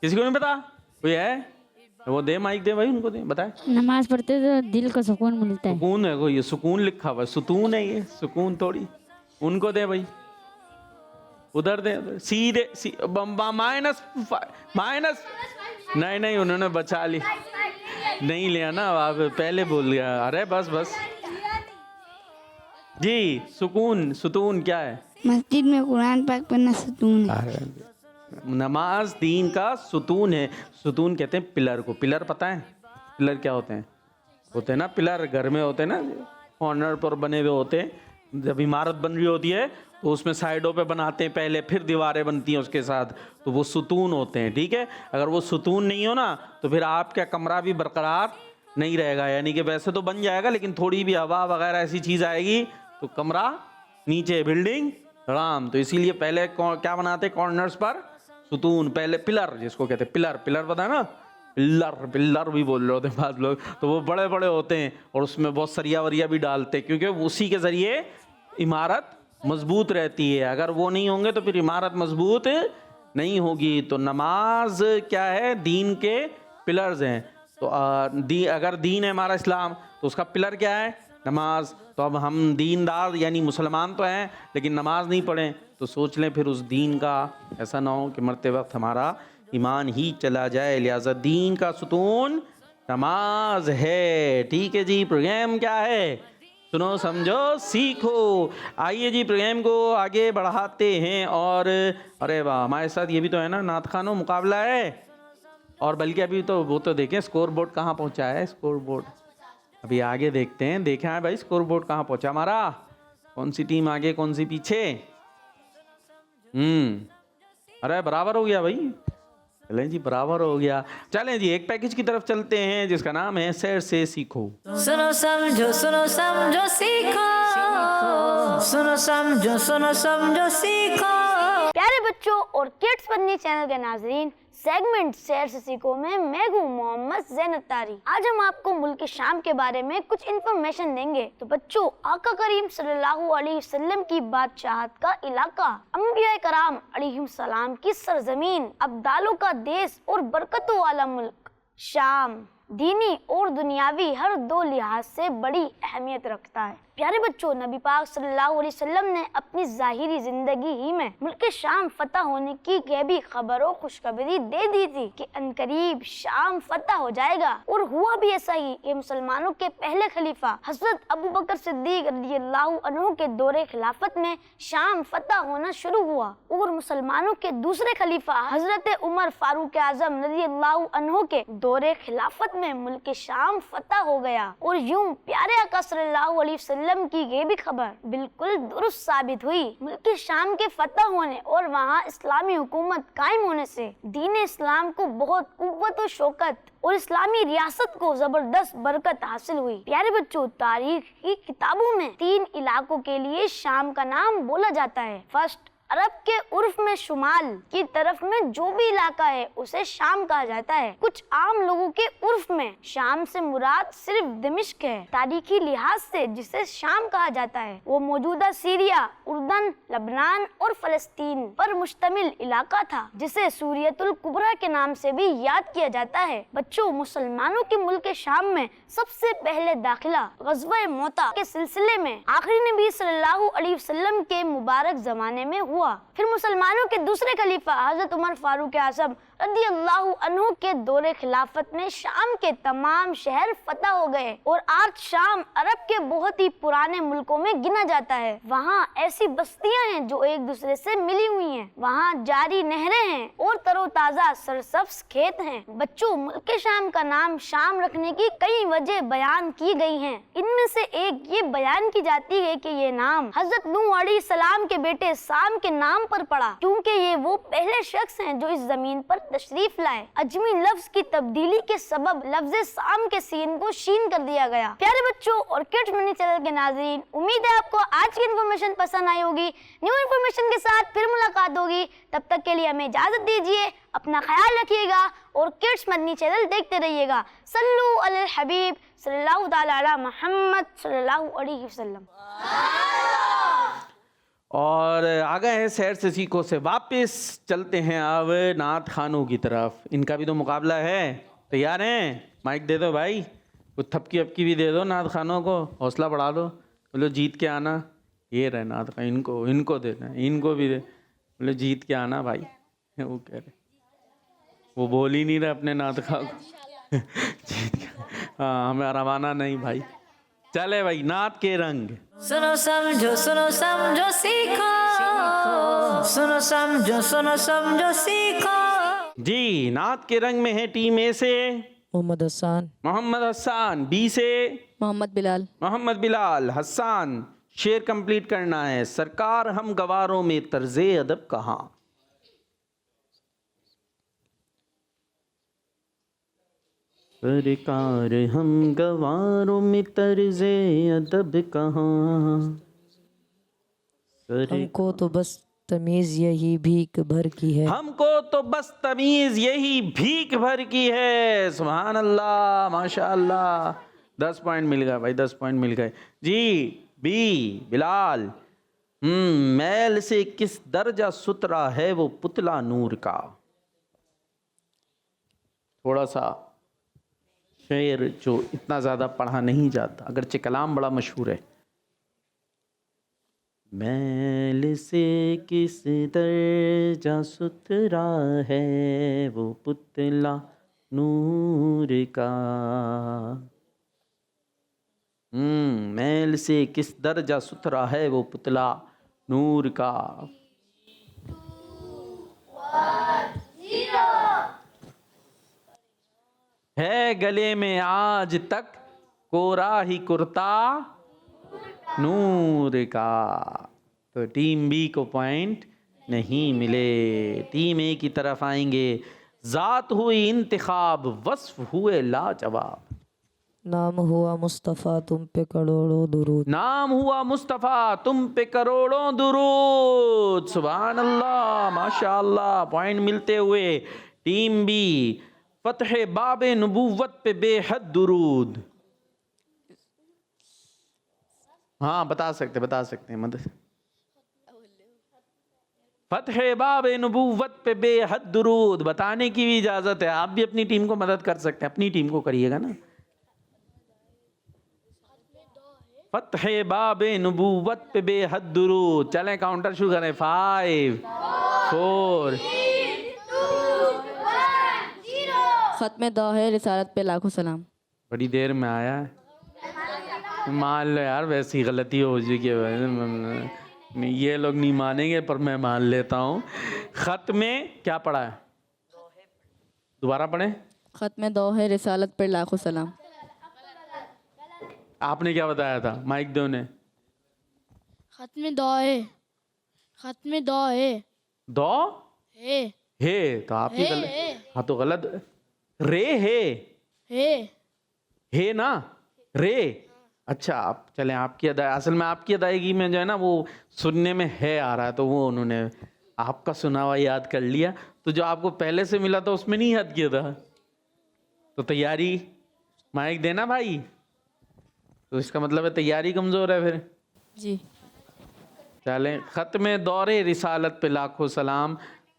किसी को नहीं पता? कोई है? वो दे, माइक दे भाई, उनको दे, बताए। नमाज पढ़ते तो दिल को सुकून मिलता है। सुकून है कोई? ये सुकून लिखा हुआ है, सुतून है ये, सुकून थोड़ी। उनको दे भाई, उधर दे, सीधे माइनस। नहीं उन्होंने बचा ली, नहीं लिया ना, आप पहले बोल गया। अरे बस जी। सुकून, सुतून क्या है? मस्जिद में कुरान पाक पढ़ना सुकून है। नमाज दीन का सुतून है। सुतून कहते हैं पिलर को। पिलर पता है पिलर क्या होते हैं? होते हैं ना पिलर, घर में होते हैं ना, कॉर्नर पर बने हुए होते हैं। जब इमारत बन रही होती है तो उसमें साइडों पे बनाते हैं पहले, फिर दीवारें बनती हैं उसके साथ, तो वो सुतून होते हैं। ठीक है, अगर वो सुतून नहीं हो ना तो फिर आपका कमरा भी बरकरार नहीं रहेगा। यानी कि वैसे तो बन जाएगा लेकिन थोड़ी भी हवा वगैरह ऐसी चीज़ आएगी तो कमरा नीचे, बिल्डिंग राम। तो इसीलिए पहले क्या बनाते हैं कॉर्नर्स पर? सुतून। पहले पिलर, जिसको कहते हैं पिलर, पिलर पता है ना, पिलर भी बोल रहे होते हैं बाद लोग। तो वो बड़े बड़े होते हैं और उसमें बहुत सरिया वरिया भी डालते हैं, क्योंकि उसी के जरिए इमारत मजबूत रहती है। अगर वो नहीं होंगे तो फिर इमारत मजबूत नहीं होगी। तो नमाज क्या है? दीन के पिलर्स हैं। तो अगर दीन है हमारा इस्लाम, तो उसका पिलर क्या है? नमाज। तो अब हम दीनदार यानी मुसलमान तो हैं लेकिन नमाज नहीं पढ़ें तो सोच लें फिर उस दीन का ऐसा ना हो कि मरते वक्त हमारा ईमान ही चला जाए। लिहाजा दीन का सुतून नमाज है। ठीक है जी। प्रोग्राम क्या है? सुनो समझो सीखो। आइए जी प्रोग्राम को आगे बढ़ाते हैं। और अरे वाह, हमारे साथ ये भी तो है ना, नात खानो मुकाबला है। और बल्कि अभी तो वो तो देखें स्कोर बोर्ड कहाँ पहुँचा है। स्कोर बोर्ड अभी आगे देखते हैं। देखा है भाई स्कोर बोर्ड कहाँ पहुँचा हमारा, कौन सी टीम आगे कौन सी पीछे। अरे बराबर हो गया भाई, चलें जी बराबर हो गया। चलें जी एक पैकेज की तरफ चलते हैं जिसका नाम है सैर से सीखो। सुनो समझो सीखो, सुनो समझो सीखो। प्यारे बच्चों और किड्स पन्नी चैनल के नाजरीन, सेगमेंट सैर से सीखो में मैं हूँ मोहम्मद ज़ैनत तारी। आज हम आपको मुल्क शाम के बारे में कुछ इन्फॉर्मेशन देंगे। तो बच्चों, आका करीम सल्लल्लाहु अलैहि वसल्लम की बादशाहत का इलाका, अंबिया कराम अलैहिस्सलाम की सरजमीन, अब्दालों का देश और बरकतों वाला मुल्क शाम दीनी और दुनियावी हर दो लिहाज से बड़ी अहमियत रखता है। प्यारे बच्चों, नबी पाक सल्लल्लाहु अलैहि वसल्लम ने अपनी जाहिरी जिंदगी ही में मुल्क शाम फतह होने की गैबी खबर और खुशखबरी दे दी थी कि अनकरीब शाम फतह हो जाएगा। और हुआ भी ऐसा ही कि मुसलमानों के पहले खलीफा हजरत अबू बकर सिद्दीक रज़ियल्लाहु अन्हु के दौरे खिलाफत में शाम फतह होना शुरू हुआ और मुसलमानों के दूसरे खलीफा हजरत उमर फारूक आजम रज़ियल्लाहु अन्हु के दौरे खिलाफत में मुल्क शाम फतह हो गया। और यूं प्यारे आका सल्लल्लाहु अलैहि वसल्लम की ये भी खबर बिल्कुल दुरुस्त साबित हुई। मुल्क शाम के फतह होने और वहाँ इस्लामी हुकूमत कायम होने से दीन इस्लाम को बहुत कुव्वत और शौकत और इस्लामी रियासत को जबरदस्त बरकत हासिल हुई। प्यारे बच्चों, तारीख की किताबों में 3 इलाकों के लिए शाम का नाम बोला जाता है। फर्स्ट, अरब के उर्फ में शुमाल की तरफ में जो भी इलाका है उसे शाम कहा जाता है। कुछ आम लोगों के उर्फ में शाम से मुराद सिर्फ दमिश्क है। तारीखी लिहाज से जिसे शाम कहा जाता है वो मौजूदा सीरिया, उर्दन, लबनान और फलस्तीन पर मुश्तमिल इलाका था, जिसे सूरियतुल कुबरा के नाम से भी याद किया जाता है। बच्चों, मुसलमानों के मुल्क शाम में सबसे पहले दाखिला ग़ज़वा मोता के सिलसिले में आखिरी नबी सल्लल्लाहु अलैहि वसल्लम के मुबारक जमाने में हुआ। फिर मुसलमानों के दूसरे खलीफा हजरत उमर फारूक आज़म रज़ियल्लाहु अन्हु के दौरे खिलाफत में शाम के तमाम शहर फतह हो गए और आज शाम अरब के बहुत ही पुराने मुल्कों में गिना जाता है। वहाँ ऐसी बस्तियां हैं जो एक दूसरे से मिली हुई हैं। वहाँ जारी नहरें हैं और तरोताजा सरसब्ज खेत हैं। बच्चों, मुल्क शाम का नाम शाम रखने की कई वजह बयान की गई हैं। इनमें से एक ये बयान की जाती है कि ये नाम हजरत नूह अलैहिस्सलाम के बेटे साम के नाम पर पड़ा, क्योंकि ये वो पहले शख्स हैं जो इस जमीन पर तशरीफ लाए। अजमी लफ्ज की तब्दीली के सबब लफ्ज साम के सीन को शीन कर दिया गया। प्यारे बच्चों और किड्स मनी चैनल के नाज़रीन, उम्मीद है आपको आज की इन्फॉर्मेशन पसंद आई होगी। न्यू इन्फॉर्मेशन के साथ फिर मुलाकात होगी। तब तक के लिए हमें इजाजत दीजिए। अपना ख्याल रखिएगा और किड्स मनी चैनल देखते रहिएगा। सल्लु अलल हबीब सल्लल्लाहु तआला अला मुहम्मद सल्लल्लाहु अलैहि वसल्लम। और आगे है सैर से सीखो से वापस चलते हैं अब नात खानों की तरफ। इनका भी तो मुकाबला है। तैयार हैं? माइक दे दो भाई, कुछ थपकी अपकी भी दे दो नात खानों को, हौसला बढ़ा दो। बोलो जीत के आना। ये रहे नात खान, इनको देना, इनको भी दे। बोले जीत के आना भाई। वो कह रहे, वो बोल ही नहीं रहे अपने नात खान को। जीत के, हाँ हमें रवाना नहीं भाई। चले भाई, नात के रंग। सुनो समझो सीखो, सुनो समझो सीखो। जी, नात के रंग में है टीम ए से मोहम्मद हसान, बी से मोहम्मद बिलाल, हसान। शेर कंप्लीट करना है। सरकार हम गवारों में तर्जे अदब कहाँ। सरकार हम गवारों में तर्जे अदब कहाँ। हमको तो बस तमीज यही भीख भर की है। हमको तो बस तमीज यही भीख भर की है। सुभान अल्लाह, माशाअल्लाह। 10 पॉइंट मिल गए भाई, 10 पॉइंट मिल गए जी। बी बिलाल, मैल से किस दर्जा सुतरा है वो पुतला नूर का। थोड़ा सा शेर जो इतना ज़्यादा पढ़ा नहीं जाता, अगरचे कलाम बड़ा मशहूर है। मैल से किस दर्जा सुतरा है वो पुतला नूर का। मैल से किस दर्जा सुथरा है वो पुतला नूर का। है गले में आज तक कोरा ही कुर्ता नूर का। तो टीम बी को पॉइंट नहीं मिले। टीम ए की तरफ आएंगे। जात हुई इंतखाब वस्फ हुए लाजवाब। नाम हुआ मुस्तफ़ा तुम पे करोड़ों दुरूद। नाम हुआ मुस्तफ़ा तुम पे करोड़ों दुरूद। सुभान अल्लाह माशाअल्लाह। पॉइंट मिलते हुए टीम बी। फतह बाबे नबूवत पे बेहद दुरूद। हाँ बता सकते हैं मदद। फतह बाबे नबूवत पे बेहद दुरूद। बताने की भी इजाजत है। आप भी अपनी टीम को मदद कर सकते हैं। अपनी टीम को करिएगा ना। फतह बाबे नबूवत पे बेहद दुरूद। चलें काउंटर शुरू करें। 5 4 ख़त्म दौहे रिसालत पे लाखों सलाम। बड़ी देर में आया है। मान लो यार वैसी गलती हो चुकी है। ये लोग नहीं मानेंगे पर मैं मान लेता हूँ। खत में क्या पढ़ा है? दोबारा पढ़ें। ख़त्म दौहे रिसालत पे लाखों सलाम। आपने क्या बताया था? माइक दो ने। खत्म दो है दो हे हे तो आपकी हे, गलत। हे। हाँ तो गलत। रे हे ना रे। अच्छा आप चलें। आपकी असल में आपकी अदायगी में जो है ना वो सुनने में है आ रहा है तो वो उन्होंने आपका सुना हुआ याद कर लिया। तो जो आपको पहले से मिला था उसमें नहीं याद किया था। तो तैयारी माइक देना भाई। तो इसका मतलब है तैयारी कमजोर है फिर। जी चलें। ख़त्म दौरे रिसालत पे लाखों सलाम।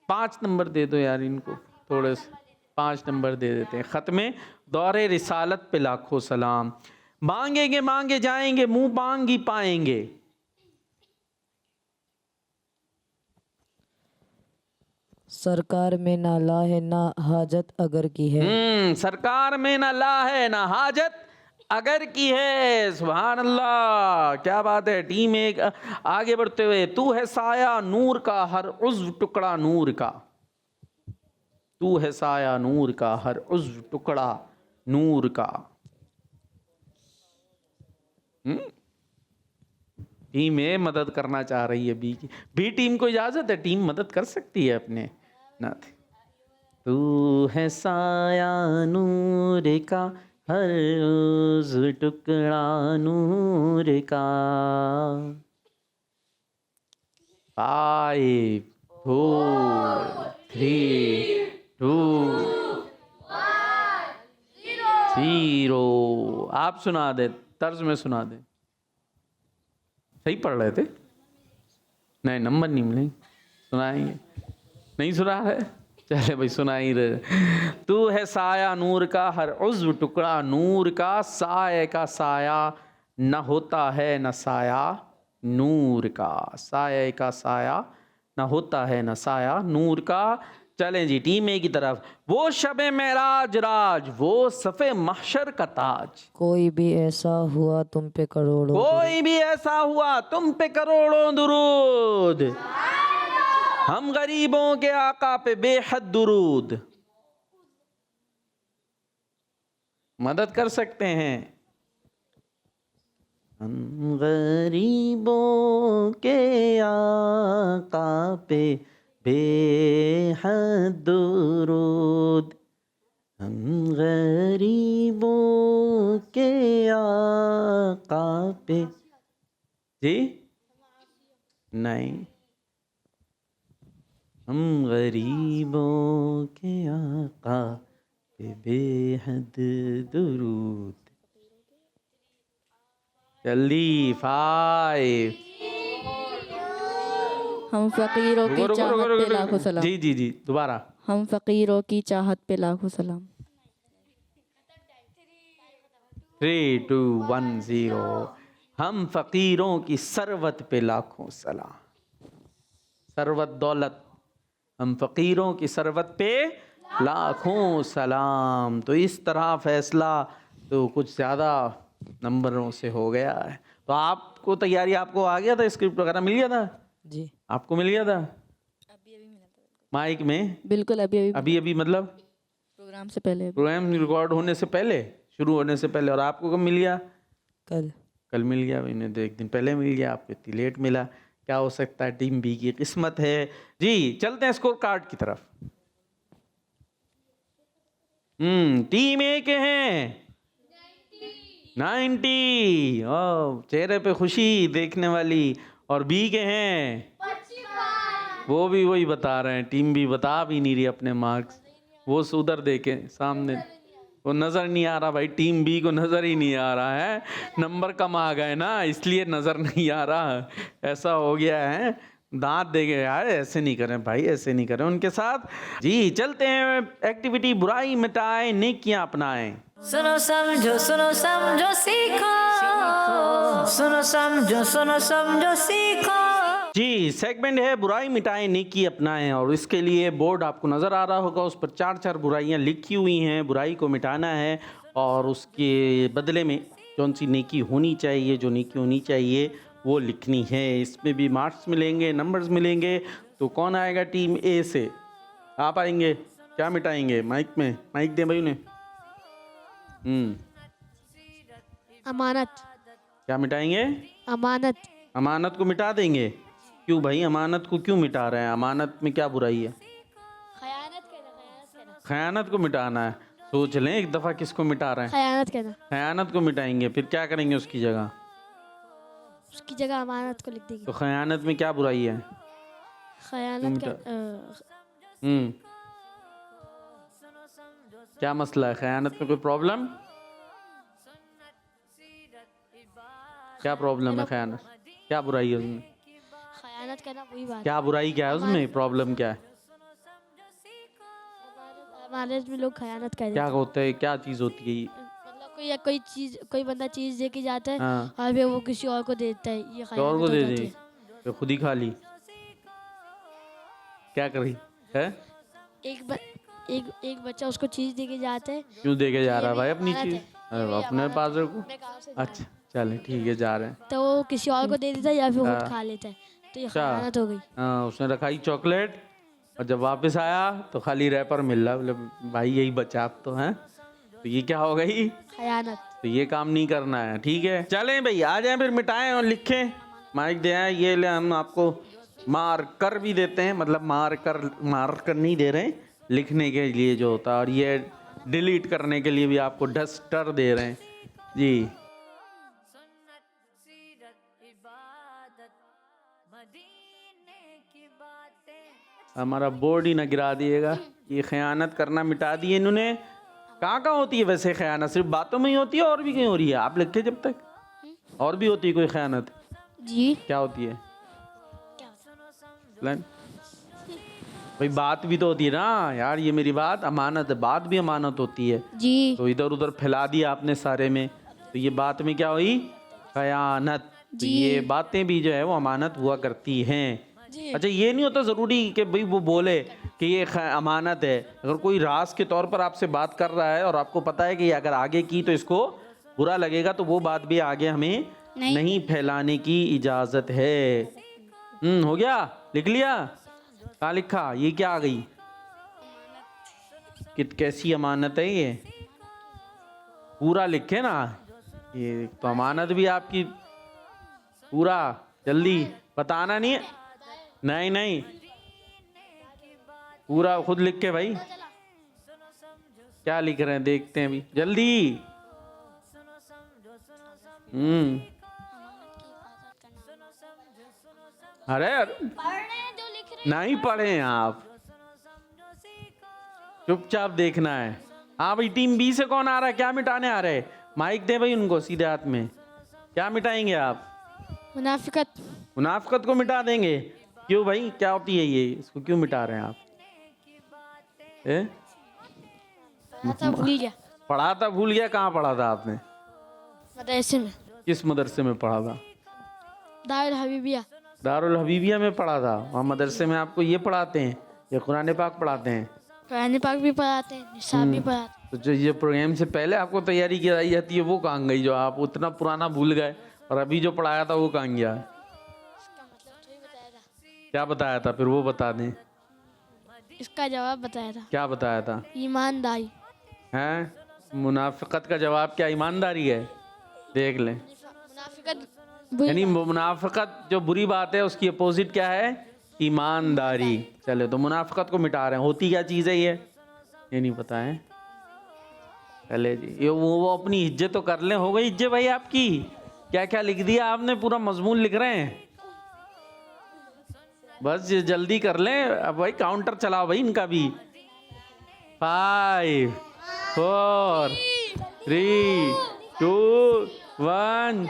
5 नंबर दे दो यार इनको। थोड़े से 5 नंबर दे देते हैं। ख़त्म दौरे रिसालत पे लाखों सलाम। मांगेंगे मांगे जाएंगे मुंह मांग ही पाएंगे। सरकार में ना ला है ना हाजत अगर की है। सरकार में ना ला है ना हाजत अगर की है। सुभान अल्लाह क्या बात है। टीम एक आगे बढ़ते हुए। तू है साया नूर का हर उज़्व टुकड़ा नूर का। तू है साया नूर का हर उज़्व टुकड़ा नूर का। टीम ए मदद करना चाह रही है बी की। बी टीम को इजाजत है। टीम मदद कर सकती है अपने नाथ। तू है साया नूर का हर उज़्व टुकड़ा नूर का। 5 4 3 2 0। आप सुना दे। तर्ज में सुना दे। सही पढ़ रहे थे? नहीं नंबर नहीं मिलेंगे। सुनाएंगे। नहीं सुना है? चले भाई सुना ही रहे। तू है साया नूर का हर उज़्व टुकड़ा नूर का। साये का साया न होता है न साया नूर का। साये का साया न होता है न साया नूर का। चलें जी टीम ए की तरफ। वो शबे मेराज राज वो सफ़े महशर का ताज। कोई भी ऐसा हुआ तुम पे करोड़ों कोई भी ऐसा हुआ तुम पे करोड़ों दुरूद। हम गरीबों के आका पे बेहद दुरूद। मदद कर सकते हैं। हम गरीबों के आका पे बेहद दुरूद। हम गरीबों के आका पे। जी नहीं। हम गरीबों के आका पे बेहद दुरूद। जल्दी 5 हम फ़कीरों की चाहत पे लाखों सलाम। जी दोबारा। हम फ़कीरों की चाहत पे लाखों सलाम। 3 2 1 0। हम फ़कीरों की सरवत पे लाखों सलाम। सरवत दौलत। हम फ़कीरों की सरवत पे लाखों सलाम। तो इस तरह फैसला तो कुछ ज़्यादा नंबरों से हो गया है। तो आपको तैयारी, आपको आ गया था, स्क्रिप्ट वगैरह मिल गया था? जी आपको मिल गया था माइक में? बिल्कुल अभी अभी अभी अभी मतलब प्रोग्राम से पहले प्रोग्राम रिकॉर्ड होने से पहले, शुरू होने से पहले। और आपको कब मिल गया? कल। कल मिल गया। इन्हें तो एक दिन पहले मिल गया, आपको इतनी लेट मिला। क्या हो सकता है, टीम बी की किस्मत है। जी चलते हैं स्कोर कार्ड की तरफ। टीम ए के हैं 90, चेहरे पे खुशी देखने वाली। और बी के हैं वो भी वही बता रहे हैं, टीम भी बता भी नहीं रही अपने मार्क्स। वो उधर देखे सामने, वो नज़र नहीं आ रहा भाई, टीम बी को नज़र ही नहीं आ रहा है। नंबर कम आ गए ना, इसलिए नज़र नहीं आ रहा, ऐसा हो गया है। दांत देखे यार, ऐसे नहीं करें भाई, ऐसे नहीं करें उनके साथ। जी चलते हैं एक्टिविटी बुराई मिटाए नेकियां अपनाएं। सुनो समझो सीखो, सुनो समझो सीखो। जी सेगमेंट है बुराई मिटाए नेकी अपनाएं। और इसके लिए बोर्ड आपको नज़र आ रहा होगा, उस पर 4-4 बुराइयां लिखी हुई हैं। बुराई को मिटाना है और उसके बदले में कौन सी नेकी होनी चाहिए, जो नेकी होनी चाहिए वो लिखनी है। इसमें भी मार्क्स मिलेंगे, नंबर्स मिलेंगे। तो कौन आएगा टीम ए से? आप आएंगे, क्या मिटाएंगे? माइक में माइक दें भाई उन्हें। अमानत। क्या मिटाएंगे? अमानत। अमानत को मिटा देंगे? क्यों भाई, अमानत को क्यों मिटा रहे हैं? अमानत में क्या बुराई है? खयानत को मिटाना है। सोच लें एक दफ़ा किसको मिटा रहे हैं। खयानत कहना। खयानत को मिटाएंगे, फिर क्या करेंगे उसकी जगह? उसकी जगह अमानत को लिख देंगे। तो खयानत में क्या बुराई है? खयानत क्या मसला है? खयानत में कोई प्रॉब्लम? क्या प्रॉब्लम है खयानत? क्या बुराई है उसमें? खयानत करना कोई बात। क्या बुराई क्या है उसमें? प्रॉब्लम क्या है? अमानत में लोग खयानत करते क्या होता है, क्या चीज़ होती है? मतलब कोई चीज, कोई बंदा चीज दे के जाता है हाँ। और फिर वो किसी और को देता है, ये तो और खयानत को हो दे जाती दी, है। तो खुद ही खा ली। क्या करी है? एक बच्चा उसको चीज दे के जाता है। क्यों दे के जा रहा है भाई अपनी अमानत चीज़? है। अरे अपने पास रखो। अपने काम से जा अच्छा चले ठीक है, जा रहे हैं। तो वो किसी और को दे देता है या फिर हाँ। खुद खा लेता है, तो ये अच्छा। खयानत हो गई। हाँ, उसने रखाई चॉकलेट और जब वापस आया तो खाली रैपर मिल रहा। बोले भाई यही बचा अब तो है, तो ये क्या हो गई? खयानत। तो ये काम नहीं करना है, ठीक है। चलें भाई, आ जाएं फिर मिटाएं और लिखें। माइक दे आए, ये ले हम आपको मार्कर भी देते हैं, मतलब मार्कर नहीं दे रहे हैं, लिखने के लिए जो होता है। और ये डिलीट करने के लिए भी आपको डस्टर दे रहे हैं जी। हमारा बोर्ड ही ना गिरा दिएगा। ये खयानत करना मिटा दिए इन्होंने। कहाँ कहाँ होती है वैसे खयानत? सिर्फ बातों में ही होती है और भी कहीं हो रही है? आप लिखे जब तक, और भी होती है कोई खयानत? जी क्या होती है? भाई बात भी तो होती है ना यार, ये मेरी बात अमानत है, बात भी अमानत होती है। जी तो इधर उधर फैला दिया आपने सारे में, तो ये बात में क्या हुई? खयानत। तो ये बातें भी जो है वो अमानत हुआ करती हैं। अच्छा, ये नहीं होता ज़रूरी कि भाई वो बोले कि ये अमानत है। अगर कोई राज के तौर पर आपसे बात कर रहा है और आपको पता है कि अगर आगे की तो इसको बुरा लगेगा, तो वो बात भी आगे हमें नहीं फैलाने की इजाज़त है। हो गया? लिख लिया? कहाँ लिखा? ये क्या आ गई? कैसी अमानत है ये? पूरा लिखे ना, ये तो अमानत भी आपकी। पूरा जल्दी बताना नहीं है। नहीं पूरा खुद लिख के भाई। क्या लिख रहे हैं देखते हैं अभी, जल्दी। अरे नहीं पढ़े हैं आप, चुपचाप देखना है। हाँ भाई, टीम बी से कौन आ रहा है? क्या मिटाने आ रहे? माइक दे भाई उनको सीधे हाथ में। क्या मिटाएंगे आप? मुनाफिकत। मुनाफिकत को मिटा देंगे? क्यों भाई, क्या होती है ये? इसको क्यों मिटा रहे हैं आप? भूल गया। पढ़ा था, भूल गया? कहाँ पढ़ा था आपने? मदरसे में। किस मदरसे में पढ़ा था? दारुल हबीबिया। दारुल हबीबिया में पढ़ा था। वहाँ मदरसे में आपको ये पढ़ाते हैं, ये कुरान पाक पढ़ाते हैं? कुरान पाक भी पढ़ाते हैं, निसाब भी पढ़ाते हैं। तो जो ये प्रोग्राम से पहले आपको तैयारी कराई जाती है वो कहाँ गई, जो आप उतना पुराना भूल गए, और अभी जो पढ़ाया था वो कहाँ गया? क्या बताया था फिर वो बता दें। इसका जवाब बताया था। क्या बताया था? ईमानदारी। हैं? मुनाफिकत का जवाब क्या ईमानदारी है? देख लें। मुनाफिकत यानी मुनाफिकत जो बुरी बात है उसकी अपोजिट क्या है? ईमानदारी। चले तो मुनाफिकत को मिटा रहे हैं। होती क्या चीज़ है ये नहीं पता है? चले जी, ये वो अपनी इज्जत तो कर लें। हो गई इज्जत भाई आपकी? क्या क्या लिख दिया आपने? पूरा मजमून लिख रहे हैं। बस ये जल्दी कर लें अब भाई, काउंटर चलाओ भाई इनका भी। 5 4 3 2 1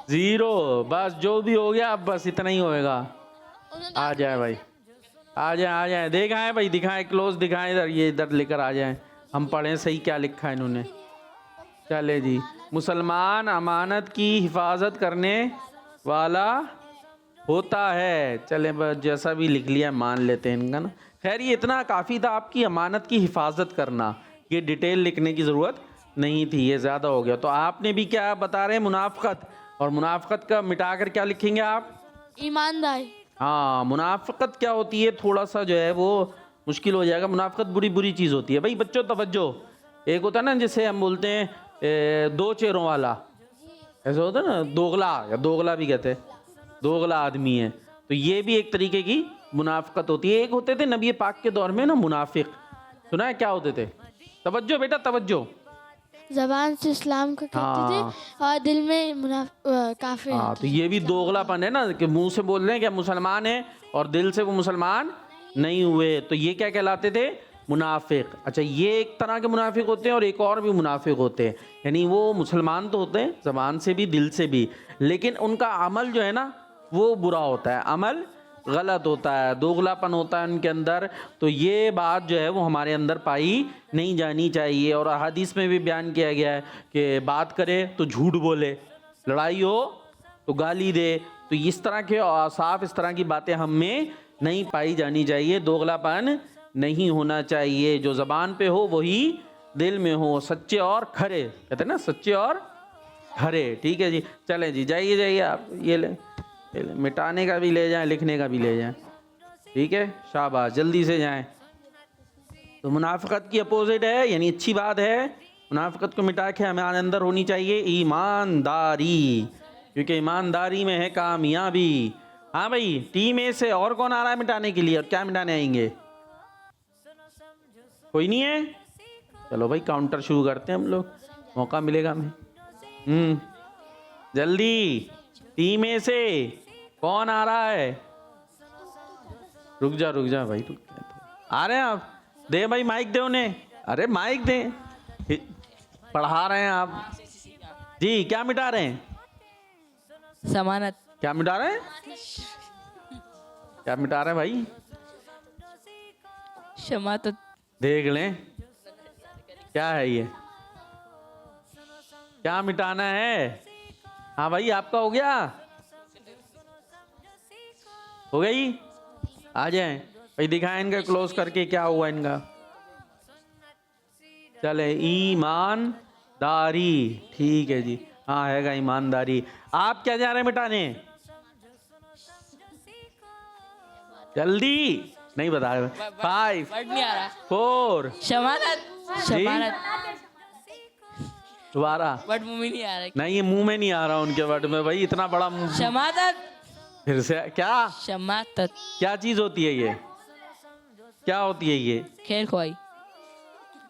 0। बस जो भी हो गया अब बस इतना ही होएगा। आ जाए भाई, आ जाए दिखाएं भाई, दिखाएं क्लोज, दिखाएं इधर, ये इधर लेकर आ जाएं, हम पढ़ें सही क्या लिखा है इन्होंने। चले जी, मुसलमान अमानत की हिफाजत करने वाला होता है। चले बस जैसा भी लिख लिया मान लेते हैं इनका ना। खैर ये इतना काफ़ी था आपकी अमानत की हिफाजत करना, ये डिटेल लिखने की ज़रूरत नहीं थी, ये ज़्यादा हो गया। तो आपने भी क्या बता रहे हैं? मुनाफिकत। और मुनाफिकत का मिटा कर क्या लिखेंगे आप? ईमानदारी। हाँ, मुनाफिकत क्या होती है? थोड़ा सा जो है वो मुश्किल हो जाएगा। मुनाफिकत बुरी चीज़ होती है भाई। बच्चों तवज्जो, एक होता है ना जिसे हम बोलते हैं 2 चेहरों वाला, ऐसा होता है ना, दोगला, या दोगला भी कहते हैं, दोगला आदमी है, तो ये भी एक तरीके की मुनाफिकत होती है। एक होते थे नबी पाक के दौर में ना मुनाफिक, सुना है क्या होते थे? तवज्जो बेटा तवज्जो। जबान से इस्लाम का कहते थे और दिल में काफिर। हाँ, तो ये भी दोगलापन है ना, कि मुंह से बोल रहे हैं कि मुसलमान है और दिल से वो मुसलमान नहीं हुए, तो ये क्या कहलाते थे? मुनाफिक। अच्छा, ये एक तरह के मुनाफिक होते हैं और एक और भी मुनाफिक होते हैं, यानी वो मुसलमान तो होते हैं ज़बान से भी दिल से भी, लेकिन उनका अमल जो है ना वो बुरा होता है, अमल गलत होता है, दोगलापन होता है उनके अंदर। तो ये बात जो है वो हमारे अंदर पाई नहीं जानी चाहिए। और हदीस में भी बयान किया गया है कि बात करे तो झूठ बोले, लड़ाई हो तो गाली दे, तो इस तरह के साफ इस तरह की बातें हम में नहीं पाई जानी चाहिए। दोगलापन नहीं होना चाहिए, जो ज़बान पे हो वही दिल में हो, सच्चे और खरे, कहते हैं ना, सच्चे और खरे। ठीक है जी, चलें जी, जाइए आप, ये ले मिटाने का भी ले जाएं, लिखने का भी ले जाएं। ठीक है, शाबाश, जल्दी से जाएं। तो मुनाफिकत की अपोजिट है, यानी अच्छी बात है, मुनाफिकत को मिटा के हमारे अंदर होनी चाहिए ईमानदारी, क्योंकि ईमानदारी में है कामयाबी। हाँ भाई, टीम ए से और कौन आ रहा है मिटाने के लिए, और क्या मिटाने आएंगे? कोई नहीं है? चलो भाई काउंटर शुरू करते हैं हम लोग, मौका मिलेगा हमें। जल्दी, टीम ए से कौन आ रहा है? रुक जा भाई, रुक जा। आ रहे हैं आप? दे भाई माइक, दे उन्हें, अरे माइक दे, पढ़ा रहे हैं आप जी। क्या मिटा रहे हैं? जमानत। क्या मिटा रहे हैं? क्या मिटा रहे हैं भाई? शमातत। देख लें क्या है ये, क्या मिटाना है? हाँ भाई, आपका हो गया? हो गई? आ जाएं भाई, दिखाएं इनका क्लोज करके क्या हुआ इनका। चले, ईमानदारी, ठीक है जी, हाँ हैगा ईमानदारी। आप क्या जा रहे हैं मिटाने? जल्दी, नहीं बता रहे। 5 नहीं आ रहा। 4 शमानत। दोबारा वर्ड मुंह में नहीं आ रहा। नहीं, ये मुंह में नहीं आ रहा उनके वर्ड में भाई, इतना बड़ा मुंह। शमातत। फिर से क्या? शमातत। क्या चीज होती है ये? क्या होती है ये? खैर ख्वाही।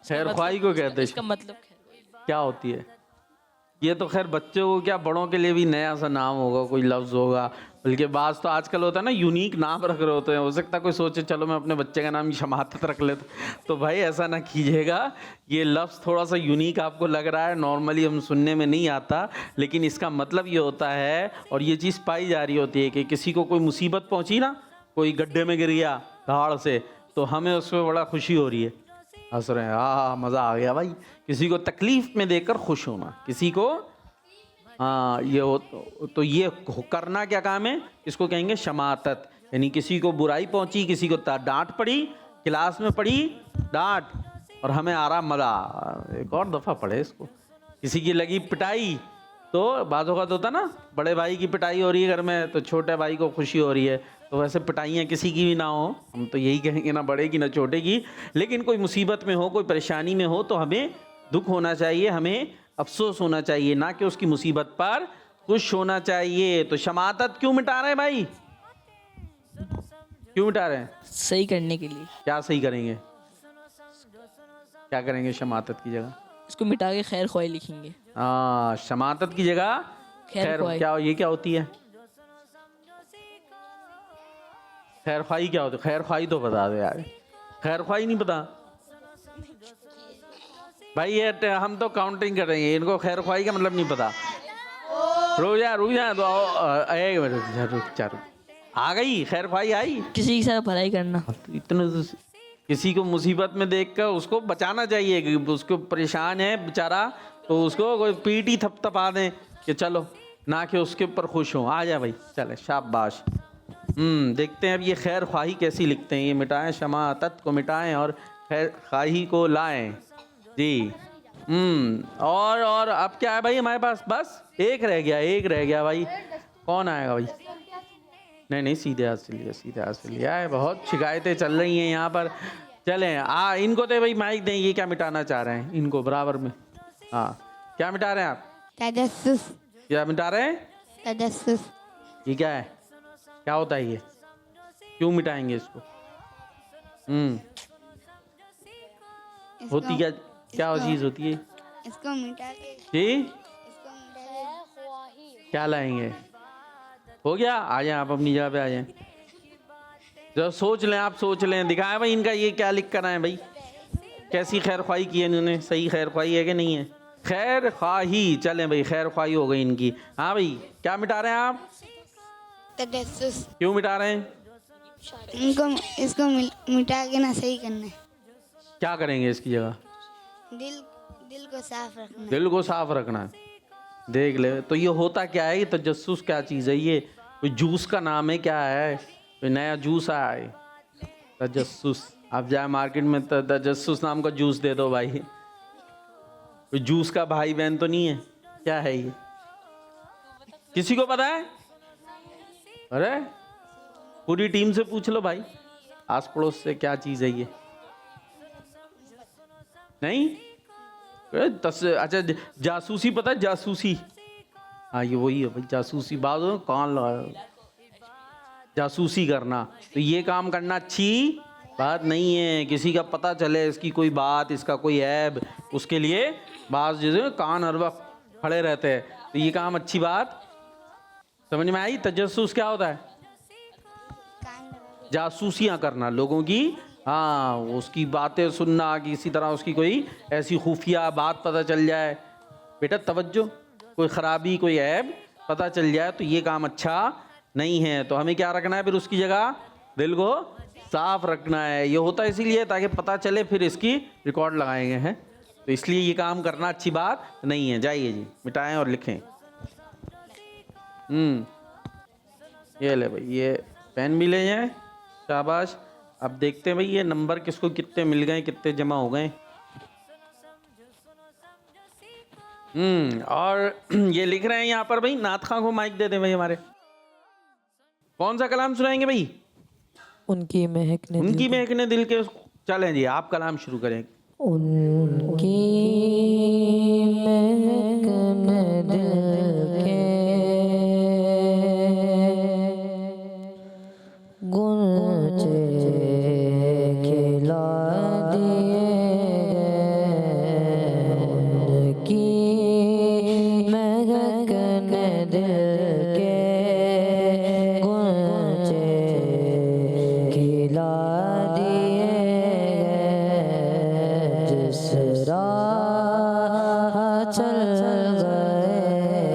खैर ख्वाही को कहते हैं। इसका मतलब क्या होती है ये? तो खैर बच्चों को क्या, बड़ों के लिए भी नया सा नाम होगा, कोई लफ्ज होगा, बल्कि बात तो आजकल होता है ना, यूनिक नाम रख रहे होते हैं। हो सकता है कोई सोचे चलो मैं अपने बच्चे का नाम शमातत रख लेता, तो भाई ऐसा ना कीजिएगा। ये लफ्ज़ थोड़ा सा यूनिक आपको लग रहा है, नॉर्मली हम सुनने में नहीं आता, लेकिन इसका मतलब ये होता है, और ये चीज़ पाई जा रही होती है कि किसी को कोई मुसीबत पहुँची ना, कोई गड्ढे में गिर गया धाड़ से, तो हमें उसमें बड़ा खुशी हो रही है, हंस रहे हैं, हाँ मज़ा आ गया भाई। किसी को तकलीफ़ में देकर खुश होना, किसी को, हाँ ये हो, तो ये करना क्या काम है, इसको कहेंगे शमातत। यानी किसी को बुराई पहुंची, किसी को डांट पड़ी, क्लास में पड़ी डांट, और हमें आ रहा मज़ा। एक और दफ़ा पढ़े इसको। किसी की लगी पिटाई तो बातों का तो होता ना, बड़े भाई की पिटाई हो रही है घर में तो छोटे भाई को खुशी हो रही है। तो वैसे पिटाइयाँ किसी की भी ना हो, हम तो यही कहेंगे, ना बड़े की ना छोटे की। लेकिन कोई मुसीबत में हो, कोई परेशानी में हो तो हमें दुख होना चाहिए, हमें अफसोस होना चाहिए, ना कि उसकी मुसीबत पर खुश होना चाहिए। तो शमातत क्यों मिटा रहे हैं भाई? क्यों मिटा रहे हैं? सही करने के लिए। क्या सही करेंगे? क्या करेंगे शमातत की जगह? इसको मिटा के खैर ख्वाही लिखेंगे। हाँ, शमातत की जगह खैर ख्वाही। क्या, ये क्या होती है? खैर ख्वाही क्या होती है? खैर ख्वाही तो बता दो यार। खैर ख्वाही नहीं पता भाई? ये हम तो काउंटिंग कर रहे हैं, इनको खैर ख्वाही का मतलब नहीं पता। रुक जा तो एक मिनट, रुक जा। आ गई खैर ख्वाही, आई। किसी के साथ भलाई करना। इतने किसी को मुसीबत में देखकर उसको बचाना चाहिए कि उसको परेशान है बेचारा, तो उसको कोई पीटी थपथपा दें कि चलो, ना कि उसके ऊपर खुश हो। आ जा भाई, चले, शाबाश। देखते हैं अब ये खैर ख्वाही कैसी लिखते हैं। ये मिटाएं, शमातत को मिटाएं और खैर ख्वाही को लाएं जी। और अब क्या है भाई हमारे पास? बस एक रह गया भाई। कौन आएगा भाई? नहीं, सीधे हाथ से लिया है। बहुत शिकायतें चल रही हैं यहाँ पर। चलें, इनको दे भाई माइक दें। ये क्या मिटाना चाह रहे हैं? इनको बराबर में। हाँ, क्या मिटा रहे हैं आप? तजस्सुस। क्या मिटा रहे हैं? तजस्सुस। ये क्या है? क्या होता है ये? क्यों मिटाएंगे इसको? होती क्या चीज़ होती है? इसको मिटा के जी, इसको मिटा के क्या लाएंगे? हो गया, आ जाए आप अपनी जगह पे, आ जाए। जो सोच लें, आप सोच लें, दिखाएं भाई इनका ये क्या लिख कर आए भाई। कैसी खैर ख्वाही की है इन्होंने? सही खैर ख्वाही है कि नहीं है? खैर ख्वाही, चलें भाई, खैर ख्वाही हो गई इनकी। हाँ भाई, क्या मिटा रहे हैं आप? तजस्सुस। क्यों मिटा रहे हैं? इसको मिटा के ना सही करना है। क्या करेंगे इसकी जगह? दिल को साफ रखना है। दिल को साफ रखना है। देख ले, तो ये होता क्या है? ये तजस्सुस क्या चीज़ है? ये कोई जूस का नाम है? क्या है? कोई नया जूस आया है तजस्सुस? आप जाए मार्केट में तजस्सुस नाम का जूस दे दो भाई। कोई जूस का भाई बहन तो नहीं है? क्या है ये? किसी को पता है? अरे पूरी टीम से पूछ लो भाई, आस पड़ोस से, क्या चीज़ है ये? नहीं? अच्छा, जासूसी पता है? जासूसी, हाँ ये वही है भाई, जासूसी। बाद में कान लगा, जासूसी करना। तो ये काम करना अच्छी बात नहीं है। किसी का पता चले इसकी कोई बात, इसका कोई ऐब, उसके लिए बात जैसे कान हर वक्त खड़े रहते हैं, तो ये काम अच्छी बात समझ में आई? तजस्सुस क्या होता है? जासूसियाँ करना लोगों की, हाँ, उसकी बातें सुनना, किसी तरह उसकी कोई ऐसी खुफिया बात पता चल जाए। बेटा तवज्जो, कोई ख़राबी, कोई ऐब पता चल जाए तो ये काम अच्छा नहीं है। तो हमें क्या रखना है फिर उसकी जगह? दिल को साफ रखना है। ये होता है इसीलिए ताकि पता चले, फिर इसकी रिकॉर्ड लगाएंगे हैं। तो इसलिए ये काम करना अच्छी बात नहीं है। जाइए जी, मिटाएं और लिखें। ये ले भाई, ये पेन भी ले जाएं, शाबाश। अब देखते हैं भाई ये नंबर किसको कितने मिल गए, कितने जमा हो गए। और ये लिख रहे हैं यहाँ पर भाई, नात खां को माइक दे दें भाई हमारे। कौन सा कलाम सुनाएंगे भाई? उनकी महक ने दिल के। चलें जी, आप कलाम शुरू करें। उनकी महक ने दिल के गुंजे खिला दिए। उनकी महक ने दिल के गुंजे खिला दिए। जिस राह चल गए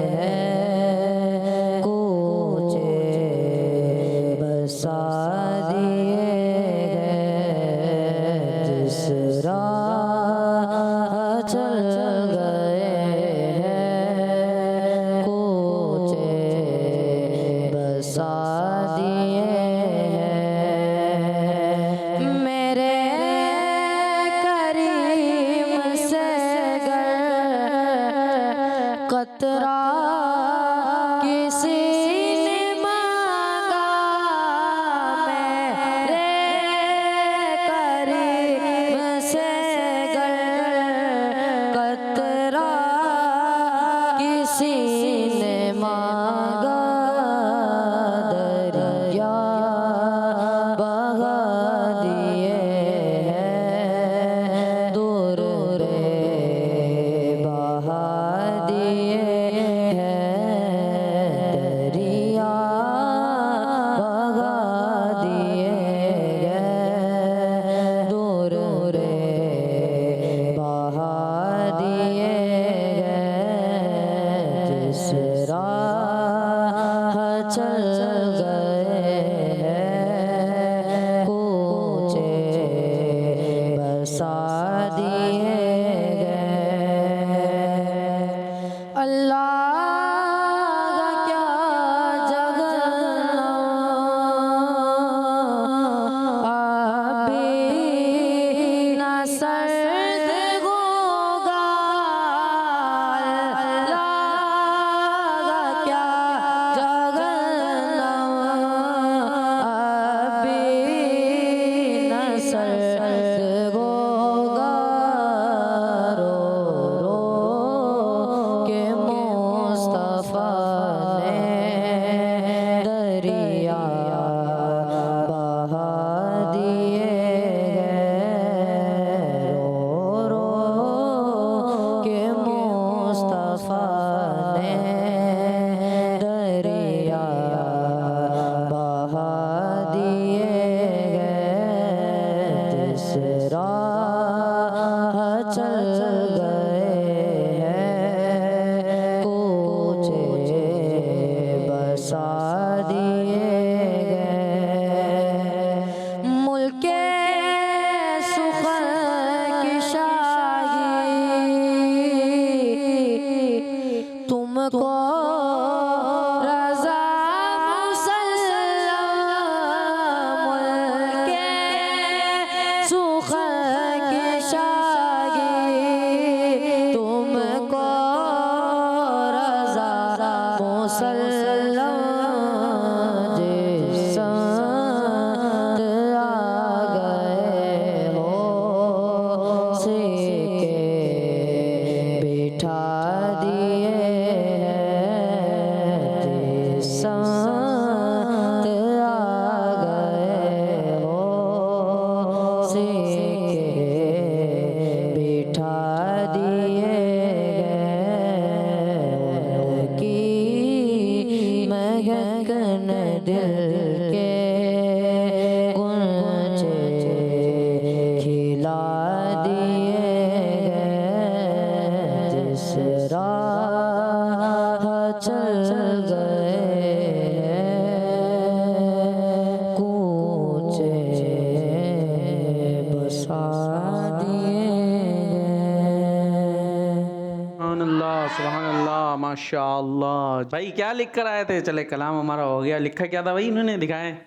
माशाअल्लाह। भाई क्या लिख कर आए थे? चले कलाम हमारा हो गया। लिखा क्या था भाई इन्होंने? दिखाएं,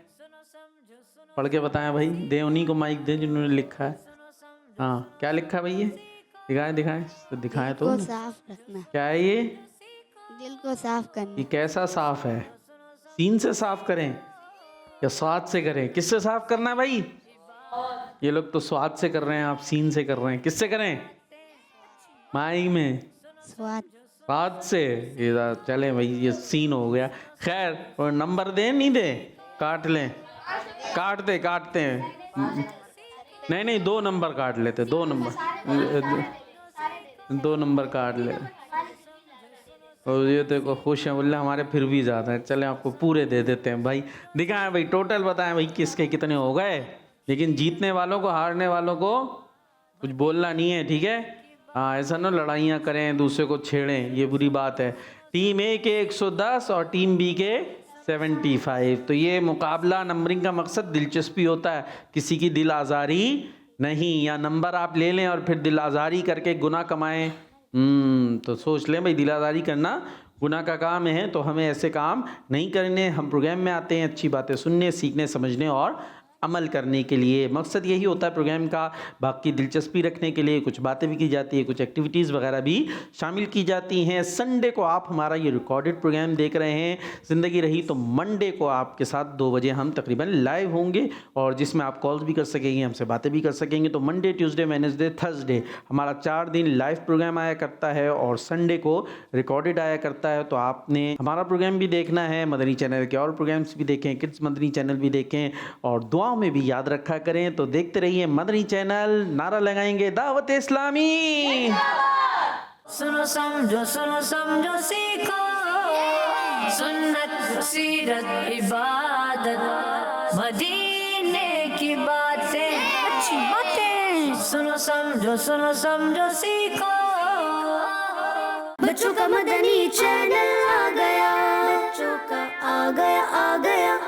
पढ़ के बताएं भाई। दे उन्हीं को माइक दे जिन्होंने लिखा है। हाँ क्या लिखा है भाई ये? दिखाएं दिखाएं तो दिखाएं तो। को साफ रखना, क्या है ये? दिल को साफ करना। ये कैसा साफ है? सीन से साफ करें या स्वाद से करें? किससे साफ करना है भाई? ये लोग तो स्वाद से कर रहे हैं, आप सीन से कर रहे हैं। किससे करें? माई में स्वाद स्वाद से। ये चले भाई, ये सीन हो गया। खैर, और नंबर दे नहीं दे? काट लें, काटते हैं। नहीं 2 नंबर काट लेते, 2 नंबर काट ले। और ये देखो खुश है बोले हमारे फिर भी ज़्यादा है। चले आपको पूरे दे देते हैं भाई। दिखाएं भाई, टोटल बताएं भाई किसके कितने हो गए। लेकिन जीतने वालों को, हारने वालों को कुछ बोलना नहीं है, ठीक है? हाँ, ऐसा ना लड़ाइयाँ करें, दूसरे को छेड़ें, ये बुरी बात है। टीम ए के 110 और टीम बी के 75। तो ये मुकाबला, नंबरिंग का मकसद दिलचस्पी होता है, किसी की दिल आज़ारी नहीं। या नंबर आप ले लें और फिर दिल आज़ारी करके गुनाह कमाएं, तो सोच लें भाई, दिल आज़ारी करना गुनाह का काम है। तो हमें ऐसे काम नहीं करने। हम प्रोग्राम में आते हैं अच्छी बातें सुनने, सीखने, समझने और अमल करने के लिए। मकसद यही होता है प्रोग्राम का। बाकी दिलचस्पी रखने के लिए कुछ बातें भी की जाती है, कुछ एक्टिविटीज़ वगैरह भी शामिल की जाती हैं। संडे को आप हमारा ये रिकॉर्डेड प्रोग्राम देख रहे हैं। ज़िंदगी रही तो मंडे को आपके साथ 2 बजे हम तकरीबन लाइव होंगे, और जिसमें आप कॉल्स भी कर सकेंगे, हमसे बातें भी कर सकेंगे। तो मंडे, ट्यूसडे, वेडनेसडे, थर्सडे हमारा 4 दिन लाइव प्रोग्राम आया करता है, और संडे को रिकॉर्डेड आया करता है। तो आपने हमारा प्रोग्राम भी देखना है, मदनी चैनल के और प्रोग्राम्स भी देखें, किड्स मदनी चैनल भी देखें, और दुआ में भी याद रखा करें। तो देखते रहिए मदनी चैनल। नारा लगाएंगे दावत इस्लामी। सुनो समझो सीखो, सुन्नत सीरत इबादत मदीने की बातें, अच्छी बातें। सुनो समझो सीखो। बच्चों का मदनी चैनल आ गया, बच्चों का आ गया